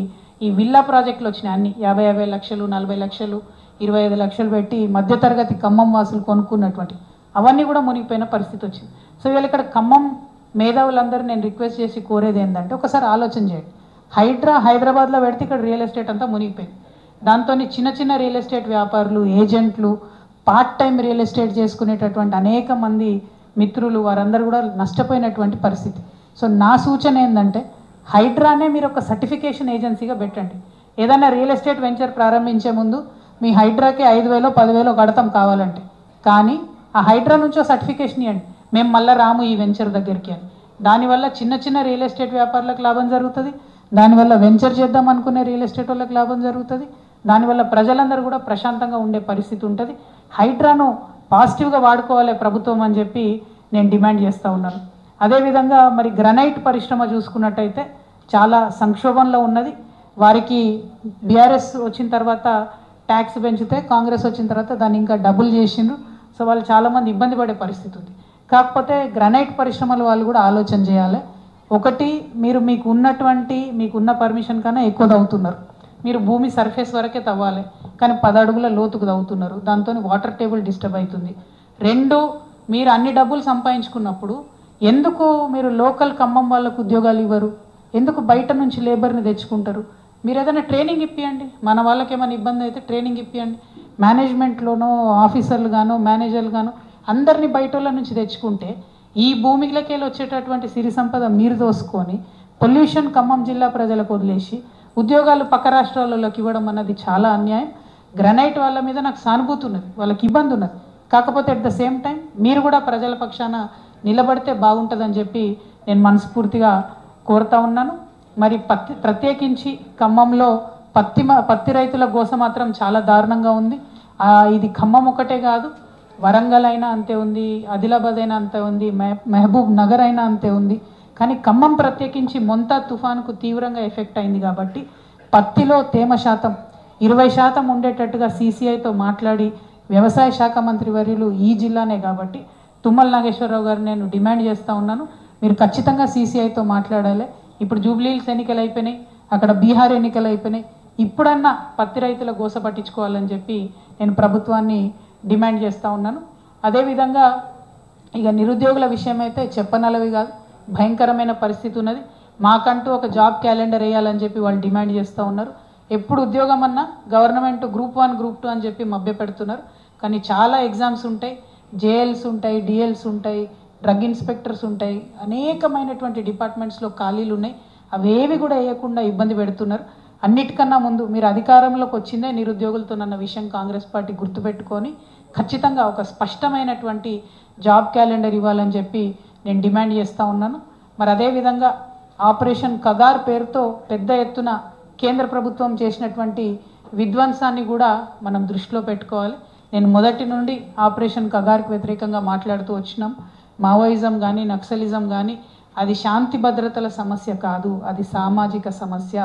ఈ విల్లా ప్రాజెక్టులు వచ్చినాయి. అన్ని 50 లక్షలు, 40 లక్షలు, 25 లక్షలు పెట్టి మధ్యతరగతి ఖమ్మం వాసులు కొనుక్కున్నటువంటి అవన్నీ కూడా మునిగిపోయిన పరిస్థితి వచ్చింది. సో ఇవాళ ఇక్కడ ఖమ్మం మేధావులందరూ నేను రిక్వెస్ట్ చేసి కోరేది ఏంటంటే ఒకసారి ఆలోచన చేయండి. హైదరాబాద్లో పెడితే ఇక్కడ రియల్ ఎస్టేట్ అంతా మునిగిపోయింది. దాంతో చిన్న రియల్ ఎస్టేట్ వ్యాపారులు, ఏజెంట్లు, పార్ట్ టైం రియల్ ఎస్టేట్ చేసుకునేటటువంటి అనేక మంది మిత్రులు వారందరూ కూడా నష్టపోయినటువంటి పరిస్థితి. సో నా సూచన ఏంటంటే హైడ్రానే మీరు ఒక సర్టిఫికేషన్ ఏజెన్సీగా పెట్టండి. ఏదైనా రియల్ ఎస్టేట్ వెంచర్ ప్రారంభించే ముందు మీ హైడ్రాకి 5,000 10,000 కడతాం కావాలంటే, కానీ ఆ హైడ్రా నుంచో సర్టిఫికేషన్ ఇవ్వండి, మేము మళ్ళీ రాము ఈ వెంచర్ దగ్గరికి అని. దానివల్ల చిన్న రియల్ ఎస్టేట్ వ్యాపారులకు లాభం జరుగుతుంది, దానివల్ల వెంచర్ చేద్దాం అనుకునే రియల్ ఎస్టేట్ వాళ్ళకి లాభం జరుగుతుంది, దానివల్ల ప్రజలందరూ కూడా ప్రశాంతంగా ఉండే పరిస్థితి ఉంటుంది. హైడ్రాను పాజిటివ్గా వాడుకోవాలి ప్రభుత్వం అని చెప్పి నేను డిమాండ్ చేస్తూ ఉన్నాను. అదేవిధంగా మరి గ్రనైట్ పరిశ్రమ చూసుకున్నట్టయితే చాలా సంక్షోభంలో ఉన్నది. వారికి బీఆర్ఎస్ వచ్చిన తర్వాత ట్యాక్స్ పెంచితే కాంగ్రెస్ వచ్చిన తర్వాత దాన్ని ఇంకా డబుల్ చేసిండ్రు. సో వాళ్ళు చాలామంది ఇబ్బంది పడే పరిస్థితి ఉంది. కాకపోతే గ్రనైట్ పరిశ్రమల వాళ్ళు కూడా ఆలోచన చేయాలి. ఒకటి, మీకున్న పర్మిషన్ కన్నా ఎక్కువ తవ్వుతున్నారు. మీరు భూమి సర్ఫేస్ వరకే తవ్వాలి, కానీ 10 అడుగుల లోతుకు తవ్వుతున్నారు. దాంతో వాటర్ టేబుల్ డిస్టర్బ్ అవుతుంది. 2, మీరు అన్ని డబ్బులు సంపాదించుకున్నప్పుడు ఎందుకు మీరు లోకల్ ఖమ్మం వాళ్ళకు ఉద్యోగాలు ఇవ్వరు? ఎందుకు బయట నుంచి లేబర్ని తెచ్చుకుంటారు? మీరు ఏదైనా ట్రైనింగ్ ఇప్పియండి. మన వాళ్ళకి ఏమైనా ఇబ్బంది అయితే ట్రైనింగ్ ఇప్పియండి. మేనేజ్మెంట్లోనో ఆఫీసర్లు గానో మేనేజర్లు గానో అందరినీ బయట వాళ్ళ నుంచి తెచ్చుకుంటే ఈ భూమిలోకి వచ్చేటటువంటి సిరి సంపద మీరు దోసుకొని పొల్యూషన్ ఖమ్మం జిల్లా ప్రజలకు వదిలేసి ఉద్యోగాలు పక్క రాష్ట్రాలలోకి ఇవ్వడం అన్నది చాలా అన్యాయం. గ్రనైట్ వాళ్ళ మీద నాకు సానుభూతి ఉన్నది, వాళ్ళకి ఇబ్బంది ఉన్నది. కాకపోతే అట్ ద సేమ్ టైం మీరు కూడా ప్రజల పక్షాన నిలబడితే బాగుంటుందని చెప్పి నేను మనస్ఫూర్తిగా కోరుతా ఉన్నాను. మరి ప్రత్యేకించి ఖమ్మంలో పత్తి రైతుల గోస మాత్రం చాలా దారుణంగా ఉంది. ఇది ఖమ్మం ఒకటే కాదు, వరంగల్ అయినా అంతే ఉంది, ఆదిలాబాద్ అయినా అంతే ఉంది, మహబూబ్ నగర్ అయినా అంతే ఉంది. కానీ ఖమ్మం ప్రత్యేకించి మొంతా తుఫానుకు తీవ్రంగా ఎఫెక్ట్ అయింది. కాబట్టి పత్తిలో తేమ శాతం 20% ఉండేటట్టుగా సీసీఐతో మాట్లాడి వ్యవసాయ శాఖ మంత్రి వర్యులు ఈ జిల్లానే కాబట్టి తుమ్మల నాగేశ్వరరావు గారు నేను డిమాండ్ చేస్తూ ఉన్నాను, మీరు ఖచ్చితంగా సీసీఐతో మాట్లాడాలి. ఇప్పుడు జూబ్లీహిల్స్ ఎన్నికలు అయిపోయినాయి, అక్కడ బీహార్ ఎన్నికలు అయిపోయినాయి, ఇప్పుడన్నా పత్తి రైతుల గోస పట్టించుకోవాలని చెప్పి నేను ప్రభుత్వాన్ని డిమాండ్ చేస్తూ ఉన్నాను. అదేవిధంగా ఇక నిరుద్యోగుల విషయం అయితే చెప్పనలవి కాదు, భయంకరమైన పరిస్థితి ఉన్నది. మాకంటూ ఒక జాబ్ క్యాలెండర్ వేయాలని చెప్పి వాళ్ళు డిమాండ్ చేస్తూ ఉన్నారు. ఎప్పుడు ఉద్యోగం అన్నా గవర్నమెంట్ గ్రూప్ 1 గ్రూప్ 2 అని చెప్పి మభ్య పెడుతున్నారు. కానీ చాలా ఎగ్జామ్స్ ఉంటాయి, జేఎల్స్ ఉంటాయి, డిఎల్స్ ఉంటాయి, డ్రగ్ ఇన్స్పెక్టర్స్ ఉంటాయి, అనేకమైనటువంటి డిపార్ట్మెంట్స్లో ఖాళీలు ఉన్నాయి. అవేవి కూడా వేయకుండా ఇబ్బంది పెడుతున్నారు. అన్నిటికన్నా ముందు మీరు అధికారంలోకి వచ్చిందే నిరుద్యోగులతోనన్న విషయం కాంగ్రెస్ పార్టీ గుర్తుపెట్టుకొని ఖచ్చితంగా ఒక స్పష్టమైనటువంటి జాబ్ క్యాలెండర్ ఇవ్వాలని చెప్పి నేను డిమాండ్ చేస్తూ ఉన్నాను. మరి అదేవిధంగా ఆపరేషన్ కగార్ పేరుతో పెద్ద ఎత్తున కేంద్ర ప్రభుత్వం చేసినటువంటి విధ్వంసాన్ని కూడా మనం దృష్టిలో పెట్టుకోవాలి. నేను మొదటి నుండి ఆపరేషన్ కగార్కి వ్యతిరేకంగా మాట్లాడుతూ వచ్చినాం. మావోయిజం కానీ నక్సలిజం కానీ అది శాంతి భద్రతల సమస్య కాదు, అది సామాజిక సమస్య.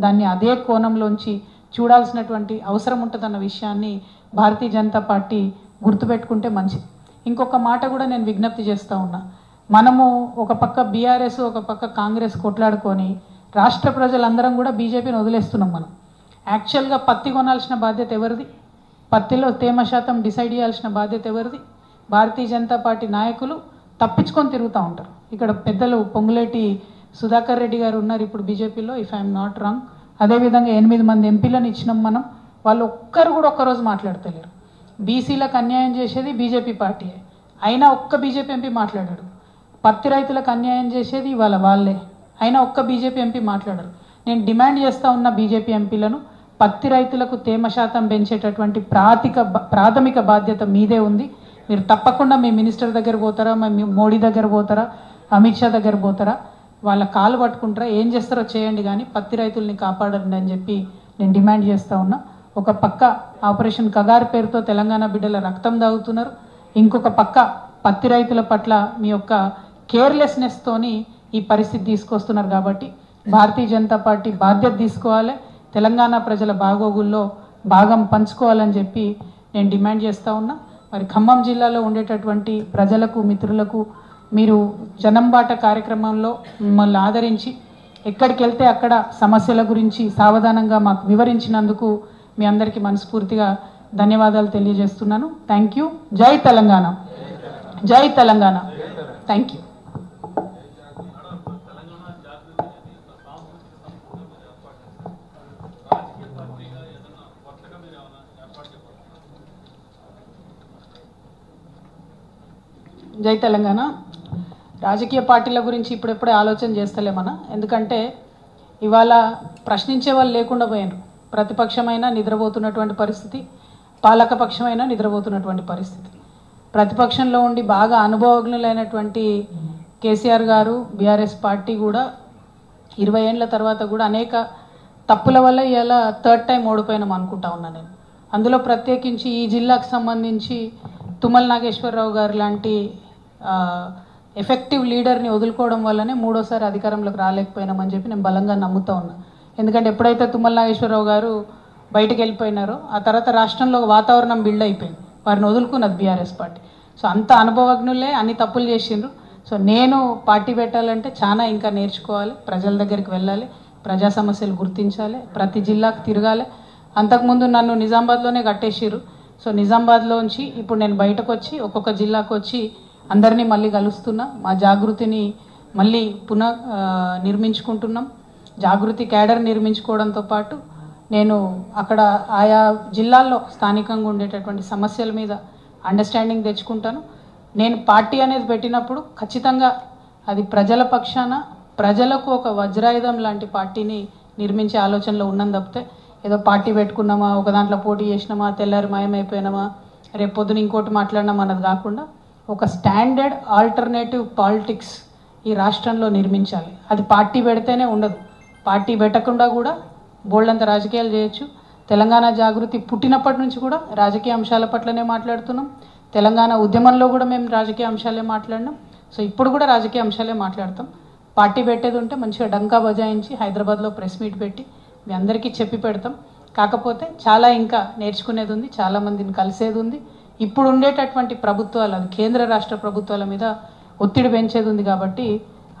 దాన్ని అదే కోణంలోంచి చూడాల్సినటువంటి అవసరం ఉంటుందన్న విషయాన్ని భారతీయ జనతా పార్టీ గుర్తుపెట్టుకుంటే మంచిది. ఇంకొక మాట కూడా నేను విజ్ఞప్తి చేస్తూ ఉన్నా, మనము ఒక పక్క బీఆర్ఎస్ ఒక పక్క కాంగ్రెస్ కొట్లాడుకొని రాష్ట్ర ప్రజలందరం కూడా బీజేపీని వదిలేస్తున్నాం. మనం యాక్చువల్గా పత్తి కొనాల్సిన బాధ్యత ఎవరిది? పత్తిలో తేమ శాతం డిసైడ్ చేయాల్సిన బాధ్యత ఎవరిది? భారతీయ జనతా పార్టీ నాయకులు తప్పించుకొని తిరుగుతూ ఉంటారు. ఇక్కడ పెద్దలు పొంగులేటి సుధాకర్ రెడ్డి గారు ఉన్నారు ఇప్పుడు బీజేపీలో, ఇఫ్ ఐఎమ్ నాట్ రాంగ్. అదేవిధంగా 8 మంది ఎంపీలను ఇచ్చినాం మనం, వాళ్ళు ఒక్కరు కూడా ఒక్కరోజు మాట్లాడతలేరు. బీసీలకు అన్యాయం చేసేది బీజేపీ పార్టీయే, అయినా ఒక్క బీజేపీ ఎంపీ మాట్లాడాడు. పత్తి రైతులకు అన్యాయం చేసేది ఇవాళ వాళ్ళే, అయినా ఒక్క బీజేపీ ఎంపీ మాట్లాడరు. నేను డిమాండ్ చేస్తూ ఉన్న బీజేపీ ఎంపీలను, పత్తి రైతులకు తేమ శాతం పెంచేటటువంటి ప్రాథమిక బాధ్యత మీదే ఉంది. మీరు తప్పకుండా మీ మినిస్టర్ దగ్గర పోతారా, మీ మోడీ దగ్గర పోతారా, అమిత్ షా దగ్గర పోతారా, వాళ్ళ కాలు పట్టుకుంటారా, ఏం చేస్తారో చేయండి, కానీ పత్తి రైతుల్ని కాపాడండి అని చెప్పి నేను డిమాండ్ చేస్తూ ఉన్నా. ఒక పక్క ఆపరేషన్ కగార్ పేరుతో తెలంగాణ బిడ్డల రక్తం దాగుతున్నారు, ఇంకొక పక్క పత్తి రైతుల పట్ల మీ యొక్క కేర్లెస్నెస్తోని ఈ పరిస్థితి తీసుకొస్తున్నారు. కాబట్టి భారతీయ జనతా పార్టీ బాధ్యత తీసుకోవాలి, తెలంగాణ ప్రజల బాగోగుల్లో భాగం పంచుకోవాలని చెప్పి నేను డిమాండ్ చేస్తూ ఉన్నా. మరి ఖమ్మం జిల్లాలో ఉండేటటువంటి ప్రజలకు మిత్రులకు మీరు జనంబాట కార్యక్రమంలో మిమ్మల్ని ఆదరించి ఎక్కడికి వెళ్తే అక్కడ సమస్యల గురించి సావధానంగా మాకు వివరించినందుకు మీ అందరికీ మనస్ఫూర్తిగా ధన్యవాదాలు తెలియజేస్తున్నాను. Thank you. జై తెలంగాణ, జై తెలంగాణ. Thank you. జై తెలంగాణ. రాజకీయ పార్టీల గురించి ఇప్పుడెప్పుడే ఆలోచన చేస్తలేమన్నా, ఎందుకంటే ఇవాళ ప్రశ్నించే వాళ్ళు లేకుండా పోయినారు. ప్రతిపక్షమైనా నిద్రపోతున్నటువంటి పరిస్థితి, పాలకపక్షమైనా నిద్రపోతున్నటువంటి పరిస్థితి. ప్రతిపక్షంలో ఉండి బాగా అనుభవజ్ఞులైనటువంటి కేసీఆర్ గారు, బీఆర్ఎస్ పార్టీ కూడా 20 ఏళ్ల తర్వాత కూడా అనేక తప్పుల వల్ల ఇలా 3rd టైం ఓడిపోయినాం అనుకుంటా ఉన్నా నేను. అందులో ప్రత్యేకించి ఈ జిల్లాకు సంబంధించి తుమ్మల నాగేశ్వరరావు గారు లాంటి ఎఫెక్టివ్ లీడర్ని వదులుకోవడం వల్లనే 3వ సారి అధికారంలోకి రాలేకపోయినామని చెప్పి నేను బలంగా నమ్ముతా ఉన్నా. ఎందుకంటే ఎప్పుడైతే తుమ్మల నాగేశ్వరరావు గారు బయటకు వెళ్ళిపోయినారో ఆ తర్వాత రాష్ట్రంలో వాతావరణం బిల్డ్ అయిపోయింది, వారిని వదులుకున్నది బీఆర్ఎస్ పార్టీ. సో అంత అనుభవజ్ఞులే అన్ని తప్పులు చేసిండ్రు. సో నేను పార్టీ పెట్టాలంటే చాలా ఇంకా నేర్చుకోవాలి, ప్రజల దగ్గరికి వెళ్ళాలి, ప్రజా సమస్యలు గుర్తించాలి, ప్రతి జిల్లాకు తిరగాలి. అంతకుముందు నన్ను నిజామాబాద్లోనే కట్టేసిర్రు. సో నిజామాబాద్లోంచి ఇప్పుడు నేను బయటకు వచ్చి ఒక్కొక్క జిల్లాకు వచ్చి అందరినీ మళ్ళీ కలుస్తున్నా. మా జాగృతిని మళ్ళీ నిర్మించుకుంటున్నాం. జాగృతి క్యాడర్ నిర్మించుకోవడంతో పాటు నేను అక్కడ ఆయా జిల్లాల్లో స్థానికంగా ఉండేటటువంటి సమస్యల మీద అండర్స్టాండింగ్ తెచ్చుకుంటాను. నేను పార్టీ అనేది పెట్టినప్పుడు ఖచ్చితంగా అది ప్రజల పక్షాన, ప్రజలకు ఒక వజ్రాయుధం లాంటి పార్టీని నిర్మించే ఆలోచనలో ఉన్నాను తప్పితే ఏదో పార్టీ పెట్టుకున్నామా, ఒక దాంట్లో పోటీ చేసినామా, తెల్లారి మాయమైపోయినామా, రేపు పొద్దున ఇంకోటి మాట్లాడినామా అన్నది కాకుండా ఒక స్టాండర్డ్ ఆల్టర్నేటివ్ పాలిటిక్స్ ఈ రాష్ట్రంలో నిర్మించాలి. అది పార్టీ పెడితేనే ఉండదు, పార్టీ పెట్టకుండా కూడా బోల్డంత రాజకీయాలు చేయొచ్చు. తెలంగాణ జాగృతి పుట్టినప్పటి నుంచి కూడా రాజకీయ అంశాల పట్లనే మాట్లాడుతున్నాం. తెలంగాణ ఉద్యమంలో కూడా మేము రాజకీయ అంశాలే మాట్లాడినాం. సో ఇప్పుడు కూడా రాజకీయ అంశాలే మాట్లాడతాం. పార్టీ పెట్టేది ఉంటే మంచిగా డంకా బజాయించి హైదరాబాద్లో ప్రెస్ మీట్ పెట్టి మీ అందరికీ చెప్పి పెడతాం. కాకపోతే చాలా ఇంకా నేర్చుకునేది ఉంది, చాలామందిని కలిసేది ఉంది. ఇప్పుడు ఉండేటటువంటి ప్రభుత్వాలు, అది కేంద్ర రాష్ట్ర ప్రభుత్వాల మీద ఒత్తిడి పెంచేది ఉంది కాబట్టి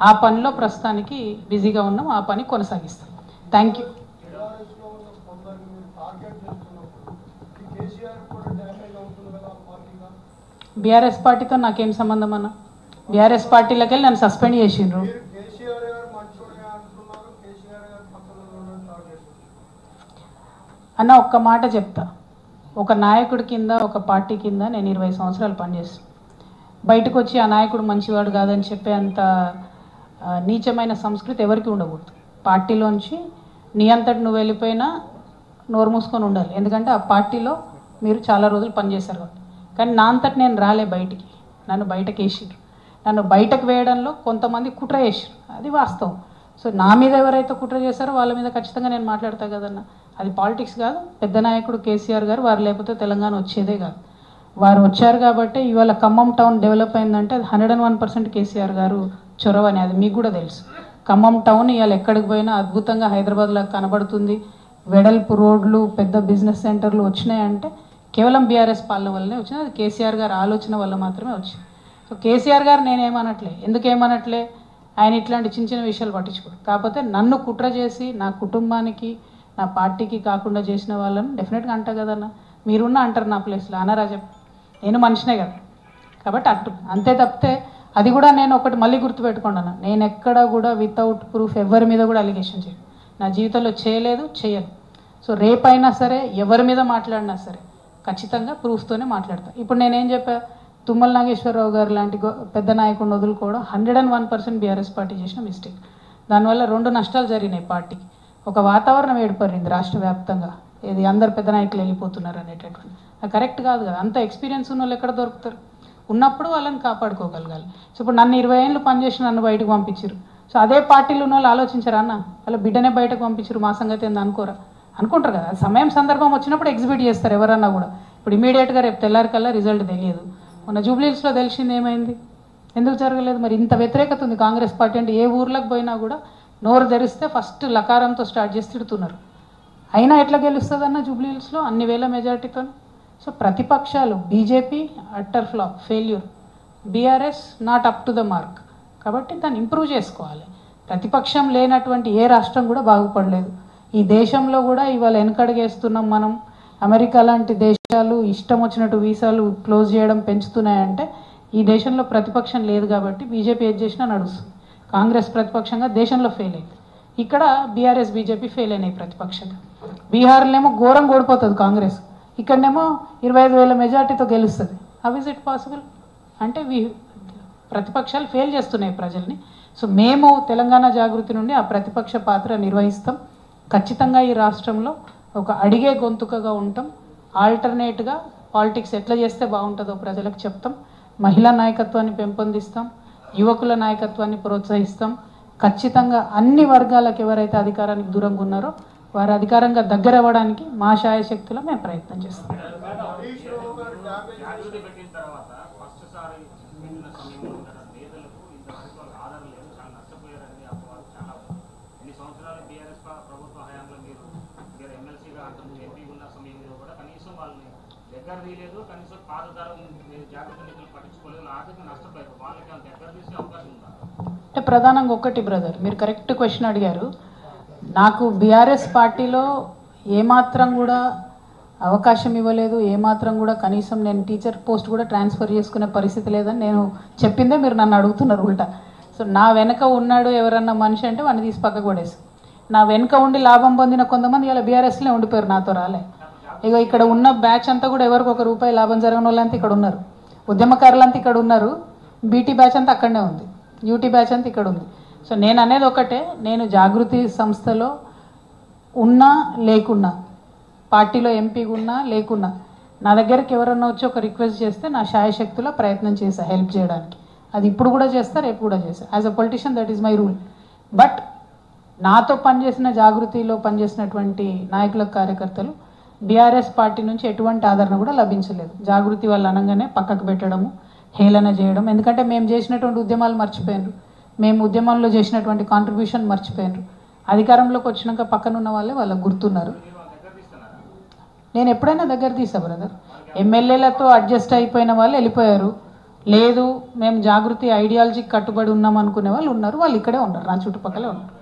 ఆ పనిలో ప్రస్తుతానికి బిజీగా ఉన్నాం, ఆ పని కొనసాగిస్తాం. Thank you. బీఆర్ఎస్ పార్టీతో నాకేం సంబంధం అన్న? బీఆర్ఎస్ పార్టీలోకి వెళ్ళి నన్ను సస్పెండ్ చేసిండ్రు. అన్న ఒక్క మాట చెప్తా, ఒక నాయకుడి కింద, ఒక పార్టీ కింద నేను 20 సంవత్సరాలు పనిచేస్తాను. బయటకు వచ్చి ఆ నాయకుడు మంచివాడు కాదని చెప్పే అంత నీచమైన సంస్కృతి ఎవరికి ఉండకూడదు. పార్టీలోంచి నీ అంతటి నువ్వు వెళ్ళిపోయినా నోరు మూసుకొని ఉండాలి, ఎందుకంటే ఆ పార్టీలో మీరు చాలా రోజులు పనిచేశారు కాబట్టి. కానీ నా అంతటి నేను రాలే బయటికి, నన్ను బయటకు వేసిర్రు. నన్ను బయటకు వేయడంలో కొంతమంది కుట్ర చేసిర్రు, అది వాస్తవం. సో నా మీద ఎవరైతే కుట్ర చేశారో వాళ్ళ మీద ఖచ్చితంగా నేను మాట్లాడతా కదన్న. అది పాలిటిక్స్ కాదు. పెద్ద నాయకుడు కేసీఆర్ గారు, వారు లేకపోతే తెలంగాణ వచ్చేదే కాదు. వారు వచ్చారు కాబట్టి ఇవాళ ఖమ్మం టౌన్ డెవలప్ అయిందంటే అది 101% కేసీఆర్ గారు చొరవని, అది మీకు కూడా తెలుసు. ఖమ్మం టౌన్ ఇవాళ ఎక్కడికి పోయినా అద్భుతంగా హైదరాబాద్లో కనబడుతుంది. వెడల్పు రోడ్లు, పెద్ద బిజినెస్ సెంటర్లు వచ్చినాయంటే కేవలం బీఆర్ఎస్ పాలన వల్లనే వచ్చింది. అది కేసీఆర్ గారి ఆలోచన వల్ల మాత్రమే వచ్చింది. సో కేసీఆర్ గారు నేనేమనట్లే, ఎందుకేమనట్లే, ఆయన ఇట్లాంటి చిన్న చిన్న విషయాలు పట్టించుకోడు. కాకపోతే నన్ను కుట్ర చేసి నా కుటుంబానికి, నా పార్టీకి కాకుండా చేసిన వాళ్ళని డెఫినెట్గా అంటా కదన్న. మీరున్న అంటారు నా ప్లేస్లో, అనరా చెప్పు, నేను మనిషినే కదా. కాబట్టి అంతే తప్పితే అది కూడా నేను ఒకటి మళ్ళీ గుర్తుపెట్టుకోండి అన్న, నేను ఎక్కడ కూడా వితౌట్ ప్రూఫ్ ఎవరి మీద కూడా అలిగేషన్ చేయను. నా జీవితంలో చేయలేదు, చేయను. సో రేపైనా సరే ఎవరి మీద మాట్లాడినా సరే ఖచ్చితంగా ప్రూఫ్తోనే మాట్లాడతాను. ఇప్పుడు నేనేం చెప్పా, తుమ్మల నాగేశ్వరరావు గారు లాంటి పెద్ద నాయకుడిని వదులుకోవడం 101% బీఆర్ఎస్ పార్టీ చేసిన మిస్టేక్. దానివల్ల 2 నష్టాలు జరిగినాయి పార్టీకి. ఒక వాతావరణం ఏర్పడింది రాష్ట్ర వ్యాప్తంగా, ఇది అందరు పెద్ద నాయకులు వెళ్ళిపోతున్నారు అనేటటువంటి, అది కరెక్ట్ కాదు కదా. అంత ఎక్స్పీరియన్స్ ఉన్న వాళ్ళు ఎక్కడ దొరుకుతారు? ఉన్నప్పుడు వాళ్ళని కాపాడుకోగలగాలి. సో ఇప్పుడు నన్ను 20 ఏళ్ళు పనిచేసి నన్ను బయటకు పంపించారు. సో అదే పార్టీలో ఉన్న వాళ్ళు ఆలోచించారు, అన్న వాళ్ళ బిడ్డనే బయటకు పంపించారు, మా సంగతి ఏంది అనుకోరా? అనుకుంటారు కదా. సమయం సందర్భం వచ్చినప్పుడు ఎగ్జిబిట్ చేస్తారు ఎవరన్నా కూడా. ఇప్పుడు ఇమీడియట్గా రేపు తెల్లారికల్లా రిజల్ట్ తెలియదు. మొన్న జూబ్లీహిల్స్లో తెలిసింది ఏమైంది, ఎందుకు జరగలేదు? మరి ఇంత వ్యతిరేకత ఉంది కాంగ్రెస్ పార్టీ అంటే. ఏ ఊర్లకు పోయినా కూడా నోరు తెరిస్తే ఫస్ట్ లకారంతో స్టార్ట్ చేసి తిడుతున్నారు. అయినా ఎట్లా గెలుస్తుంది అన్న జూబ్లీహిల్స్లో అన్ని వేల మెజార్టీతో? సో ప్రతిపక్షాలు, BJP utter flop, failure, BRS not up to the mark. కాబట్టి దాన్ని ఇంప్రూవ్ చేసుకోవాలి. ప్రతిపక్షం లేనటువంటి ఏ రాష్ట్రం కూడా బాగుపడలేదు. ఈ దేశంలో కూడా ఇవాళ వెనకడుగేస్తున్నాం మనం. అమెరికా లాంటి దేశాలు ఇష్టం వచ్చినట్టు వీసాలు క్లోజ్ చేయడం పెంచుతున్నాయంటే ఈ దేశంలో ప్రతిపక్షం లేదు కాబట్టి బీజేపీ ఏది చేసినా నడుస్తుంది. కాంగ్రెస్ ప్రతిపక్షంగా దేశంలో ఫెయిల్ అయింది. ఇక్కడ బీఆర్ఎస్, బీజేపీ ఫెయిల్ అయినాయి ప్రతిపక్షంగా. బీహార్లోనేమో ఘోరం ఓడిపోతుంది కాంగ్రెస్, ఇక్కడనేమో 25,000 మెజార్టీతో గెలుస్తుంది. How is it possible? అంటే ప్రతిపక్షాలు ఫెయిల్ చేస్తున్నాయి ప్రజల్ని. సో మేము తెలంగాణ జాగృతి నుండి ఆ ప్రతిపక్ష పాత్ర నిర్వహిస్తాం. ఖచ్చితంగా ఈ రాష్ట్రంలో ఒక అడిగే గొంతుకగా ఉంటాం. ఆల్టర్నేట్గా పాలిటిక్స్ ఎట్లా చేస్తే బాగుంటుందో ప్రజలకు చెప్తాం. మహిళా నాయకత్వాన్ని పెంపొందిస్తాం, యువకుల నాయకత్వాన్ని ప్రోత్సహిస్తాం. ఖచ్చితంగా అన్ని వర్గాలకు ఎవరైతే అధికారానికి దూరంగా ఉన్నారో వారు అధికారంగా దగ్గర అవ్వడానికి మా శాయశక్తిలో మేము ప్రయత్నం చేస్తాం. అంటే ప్రధానంగా ఒకటి బ్రదర్, మీరు కరెక్ట్ క్వశ్చన్ అడిగారు. నాకు బీఆర్ఎస్ పార్టీలో ఏమాత్రం కూడా అవకాశం ఇవ్వలేదు, ఏమాత్రం కూడా కనీసం నేను టీచర్ పోస్ట్ కూడా ట్రాన్స్ఫర్ చేసుకునే పరిస్థితి లేదని నేను చెప్పిందే మీరు నన్ను అడుగుతున్నారు ఉల్టా. సో నా వెనక ఉన్నాడు ఎవరన్నా మనిషి అంటే వాడిని తీసి పక్కకు పడేసి, నా వెనక ఉండి లాభం పొందిన కొంతమంది ఇలా బీఆర్ఎస్లో ఉండిపోయారు, నాతో రాలే. ఇక ఇక్కడ ఉన్న బ్యాచ్ అంతా కూడా ఎవరికి ₹1 లాభం జరగని వాళ్ళంతా ఇక్కడ ఉన్నారు, ఉద్యమకారులంతా ఇక్కడ ఉన్నారు, బీటీ బ్యాచ్ అంతా అక్కడనే ఉంది, యూటీ బ్యాచ్ అంతా ఇక్కడ ఉంది. సో నేను అనేది ఒకటే, నేను జాగృతి సంస్థలో ఉన్నా లేకున్నా, పార్టీలో ఎంపీగా ఉన్నా లేకున్నా, నా దగ్గరికి ఎవరన్నా వచ్చి ఒక రిక్వెస్ట్ చేస్తే నా శాయశక్తిలో ప్రయత్నం చేశా హెల్ప్ చేయడానికి. అది ఇప్పుడు కూడా చేస్తా, రేపు కూడా చేస్తా. As a politician that is my rule. But నాతో పనిచేసిన, జాగృతిలో పనిచేసినటువంటి నాయకులకు, కార్యకర్తలు బీఆర్ఎస్ పార్టీ నుంచి ఎటువంటి ఆదరణ కూడా లభించలేదు. జాగృతి వాళ్ళు అనగానే పక్కకు పెట్టడము, హేళన చేయడం. ఎందుకంటే మేము చేసినటువంటి ఉద్యమాలు మర్చిపోయినారు, మేము ఉద్యమంలో చేసినటువంటి కాంట్రిబ్యూషన్ మర్చిపోయినారు. అధికారంలోకి వచ్చినాక పక్కనున్న వాళ్ళే వాళ్ళకు గుర్తున్నారు. నేను ఎప్పుడైనా దగ్గర తీసా బ్రదర్. ఎమ్మెల్యేలతో అడ్జస్ట్ అయిపోయిన వాళ్ళు వెళ్ళిపోయారు, లేదు మేము జాగృతి ఐడియాలజీకి కట్టుబడి ఉన్నాం అనుకునే వాళ్ళు ఉన్నారు, వాళ్ళు ఇక్కడే ఉన్నారు, నా చుట్టుపక్కలే ఉన్నారు.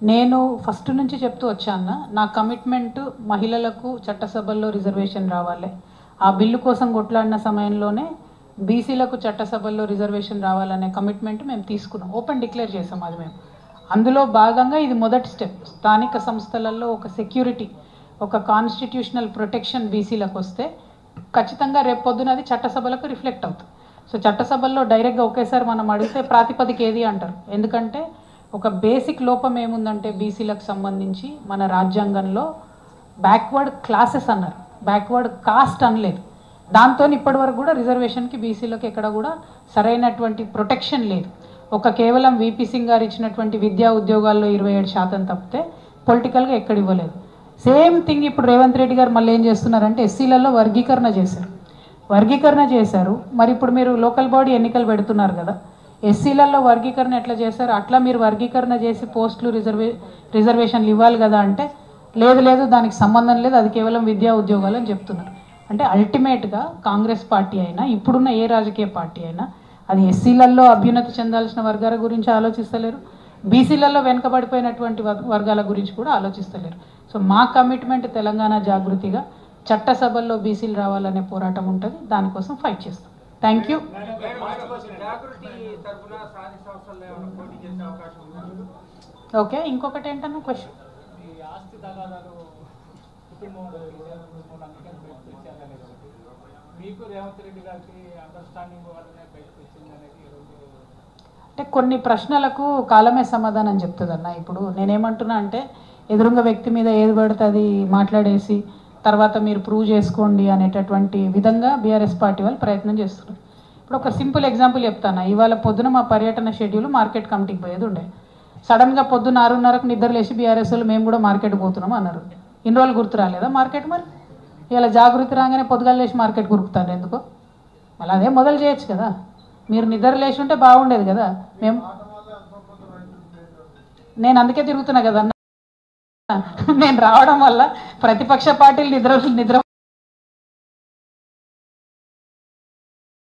నేను ఫస్ట్ నుంచి చెప్తూ వచ్చాను, నా కమిట్మెంట్ మహిళలకు చట్టసభల్లో రిజర్వేషన్ రావాలి. ఆ బిల్లు కోసం కొట్లాడిన సమయంలోనే బీసీలకు చట్టసభల్లో రిజర్వేషన్ రావాలనే కమిట్మెంట్ మేము తీసుకున్నాం, ఓపెన్ డిక్లేర్ చేసాం అది మేము. అందులో భాగంగా ఇది మొదటి స్టెప్. స్థానిక సంస్థలలో ఒక సెక్యూరిటీ, ఒక కాన్స్టిట్యూషనల్ ప్రొటెక్షన్ బీసీలకు వస్తే ఖచ్చితంగా రేపు పొద్దున అది చట్టసభలకు రిఫ్లెక్ట్ అవుతుంది. సో చట్టసభల్లో డైరెక్ట్గా ఒకేసారి మనం అడిగితే ప్రాతిపదిక ఏది అంటారు, ఎందుకంటే ఒక బేసిక్ లోపం ఏముందంటే బీసీలకు సంబంధించి మన రాజ్యాంగంలో బ్యాక్వర్డ్ క్లాసెస్ అన్నారు, బ్యాక్వర్డ్ కాస్ట్ అనలేదు. దాంతో ఇప్పటి వరకు కూడా రిజర్వేషన్కి బీసీలకు ఎక్కడ కూడా సరైనటువంటి ప్రొటెక్షన్ లేదు. ఒక కేవలం వీపీ సింగ్ గారు ఇచ్చినటువంటి విద్యా ఉద్యోగాల్లో 27% తప్పితే పొలిటికల్గా ఎక్కడ ఇవ్వలేదు. సేమ్ థింగ్ ఇప్పుడు రేవంత్ రెడ్డి గారు మళ్ళీ ఏం చేస్తున్నారంటే ఎస్సీలలో వర్గీకరణ చేశారు. మరి ఇప్పుడు మీరు లోకల్ బాడీ ఎన్నికలు పెడుతున్నారు కదా, ఎస్సీలలో వర్గీకరణ ఎట్లా చేశారు, అట్లా మీరు వర్గీకరణ చేసి పోస్టులు రిజర్వేషన్లు ఇవ్వాలి కదా అంటే లేదు దానికి సంబంధం లేదు, అది కేవలం విద్యా ఉద్యోగాలు అని చెప్తున్నారు. అంటే అల్టిమేట్గా కాంగ్రెస్ పార్టీ అయినా ఇప్పుడున్న ఏ రాజకీయ పార్టీ అయినా అది ఎస్సీలలో అభ్యున్నతి చెందాల్సిన వర్గాల గురించి ఆలోచిస్తలేరు, బీసీలలో వెనుకబడిపోయినటువంటి వర్గాల గురించి కూడా ఆలోచిస్తలేరు. సో మా కమిట్మెంట్ తెలంగాణ జాగృతిగా చట్టసభల్లో బీసీలు రావాలనే పోరాటం ఉంటుంది, దానికోసం ఫైట్ చేస్తాం. Thank you. ఓకే, ఇంకొకటి ఏంటన్నా క్వశ్చన్, అంటే కొన్ని ప్రశ్నలకు కాలమే సమాధానం చెప్తుందన్న. ఇప్పుడు నేనేమంటున్నా అంటే ఎదురుంగ వ్యక్తి మీద ఏది పడితే అది మాట్లాడేసి తర్వాత మీరు ప్రూవ్ చేసుకోండి అనేటటువంటి విధంగా బీఆర్ఎస్ పార్టీ వాళ్ళు ప్రయత్నం చేస్తున్నారు. ఇప్పుడు ఒక సింపుల్ ఎగ్జాంపుల్ చెప్తాను. ఇవాళ పొద్దున మా పర్యటన షెడ్యూల్ మార్కెట్ కమిటీకి పోయేది ఉండే, సడన్గా పొద్దున్న 6:30కు నిద్ర లేచి బీఆర్ఎస్ వాళ్ళు మేము కూడా మార్కెట్ పోతున్నాం అన్నారు. ఇన్ని రోజులు గుర్తు రాలేదా మార్కెట్? మరి ఇలా జాగృతి రాగానే పొద్దుగాలు లేచి మార్కెట్ గురుకుతాను ఎందుకో? మళ్ళీ అదే మొదలు చేయొచ్చు కదా, మీరు నిద్ర లేచి ఉంటే బాగుండేది కదా. నేను అందుకే తిరుగుతున్నా కదా అన్న, నేను రావడం వల్ల ప్రతిపక్ష పార్టీలు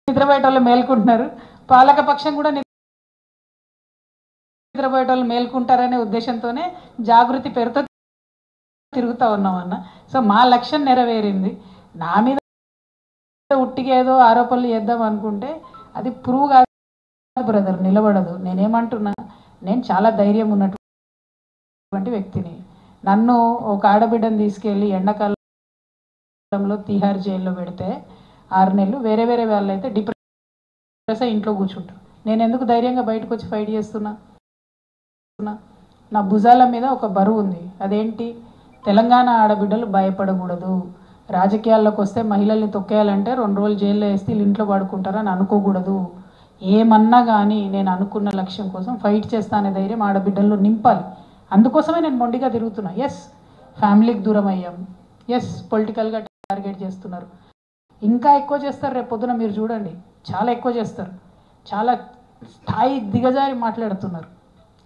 నిద్రపోయేటోళ్ళు మేల్కుంటున్నారు, పాలక పక్షం కూడా నిద్రపోయేటోళ్ళు మేల్కుంటారనే ఉద్దేశంతోనే జాగృతి పేరుతో తిరుగుతూ ఉన్నాం అన్న. సో మా లక్ష్యం నెరవేరింది. నా మీద ఉట్టిగా ఏదో ఆరోపణలు చేద్దాం అనుకుంటే అది ప్రూవ్ కాదు బ్రదర్, నిలబడదు. నేనేమంటున్నా, నేను చాలా ధైర్యం ఉన్నటువంటి వ్యక్తిని. నన్ను ఒక ఆడబిడ్డను తీసుకెళ్ళి ఎండాకాలంలో తిహార్ జైల్లో పెడితే 6 నెలలు, వేరే వాళ్ళు అయితే డిప్రెస్ ఇంట్లో కూర్చుంటారు. నేను ఎందుకు ధైర్యంగా బయటకు వచ్చి ఫైట్ చేస్తున్నా? నా భుజాల మీద ఒక బరువు ఉంది, అదేంటి? తెలంగాణ ఆడబిడ్డలు భయపడకూడదు, రాజకీయాల్లోకి వస్తే మహిళల్ని తొక్కేయాలంటే 2 రోజులు జైల్లో వేస్తే వీళ్ళు ఇంట్లో పడుకుంటారని అనుకోకూడదు. ఏమన్నా కానీ నేను అనుకున్న లక్ష్యం కోసం ఫైట్ చేస్తా అనే ధైర్యం ఆడబిడ్డల్లో నింపాలి. అందుకోసమే నేను మొండిగా తిరుగుతున్నా. ఎస్, ఫ్యామిలీకి దూరం అయ్యాం, ఎస్ పొలిటికల్గా టార్గెట్ చేస్తున్నారు, ఇంకా ఎక్కువ చేస్తారు. రేపు పొద్దున మీరు చూడండి, చాలా ఎక్కువ చేస్తారు, చాలా స్థాయి దిగజారి మాట్లాడుతున్నారు.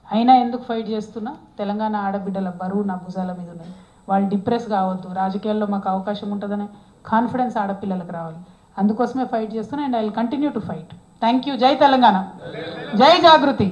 అయినా ఎందుకు ఫైట్ చేస్తున్నా? తెలంగాణ ఆడబిడ్డల బరువు నా భుజాల మీద ఉన్నది. వాళ్ళు డిప్రెస్ కావద్దు, రాజకీయాల్లో మాకు అవకాశం ఉంటుందనే కాన్ఫిడెన్స్ ఆడపిల్లలకు రావాలి. అందుకోసమే ఫైట్ చేస్తున్నా, and I will continue to fight. Thank you. జై తెలంగాణ, జై జాగృతి.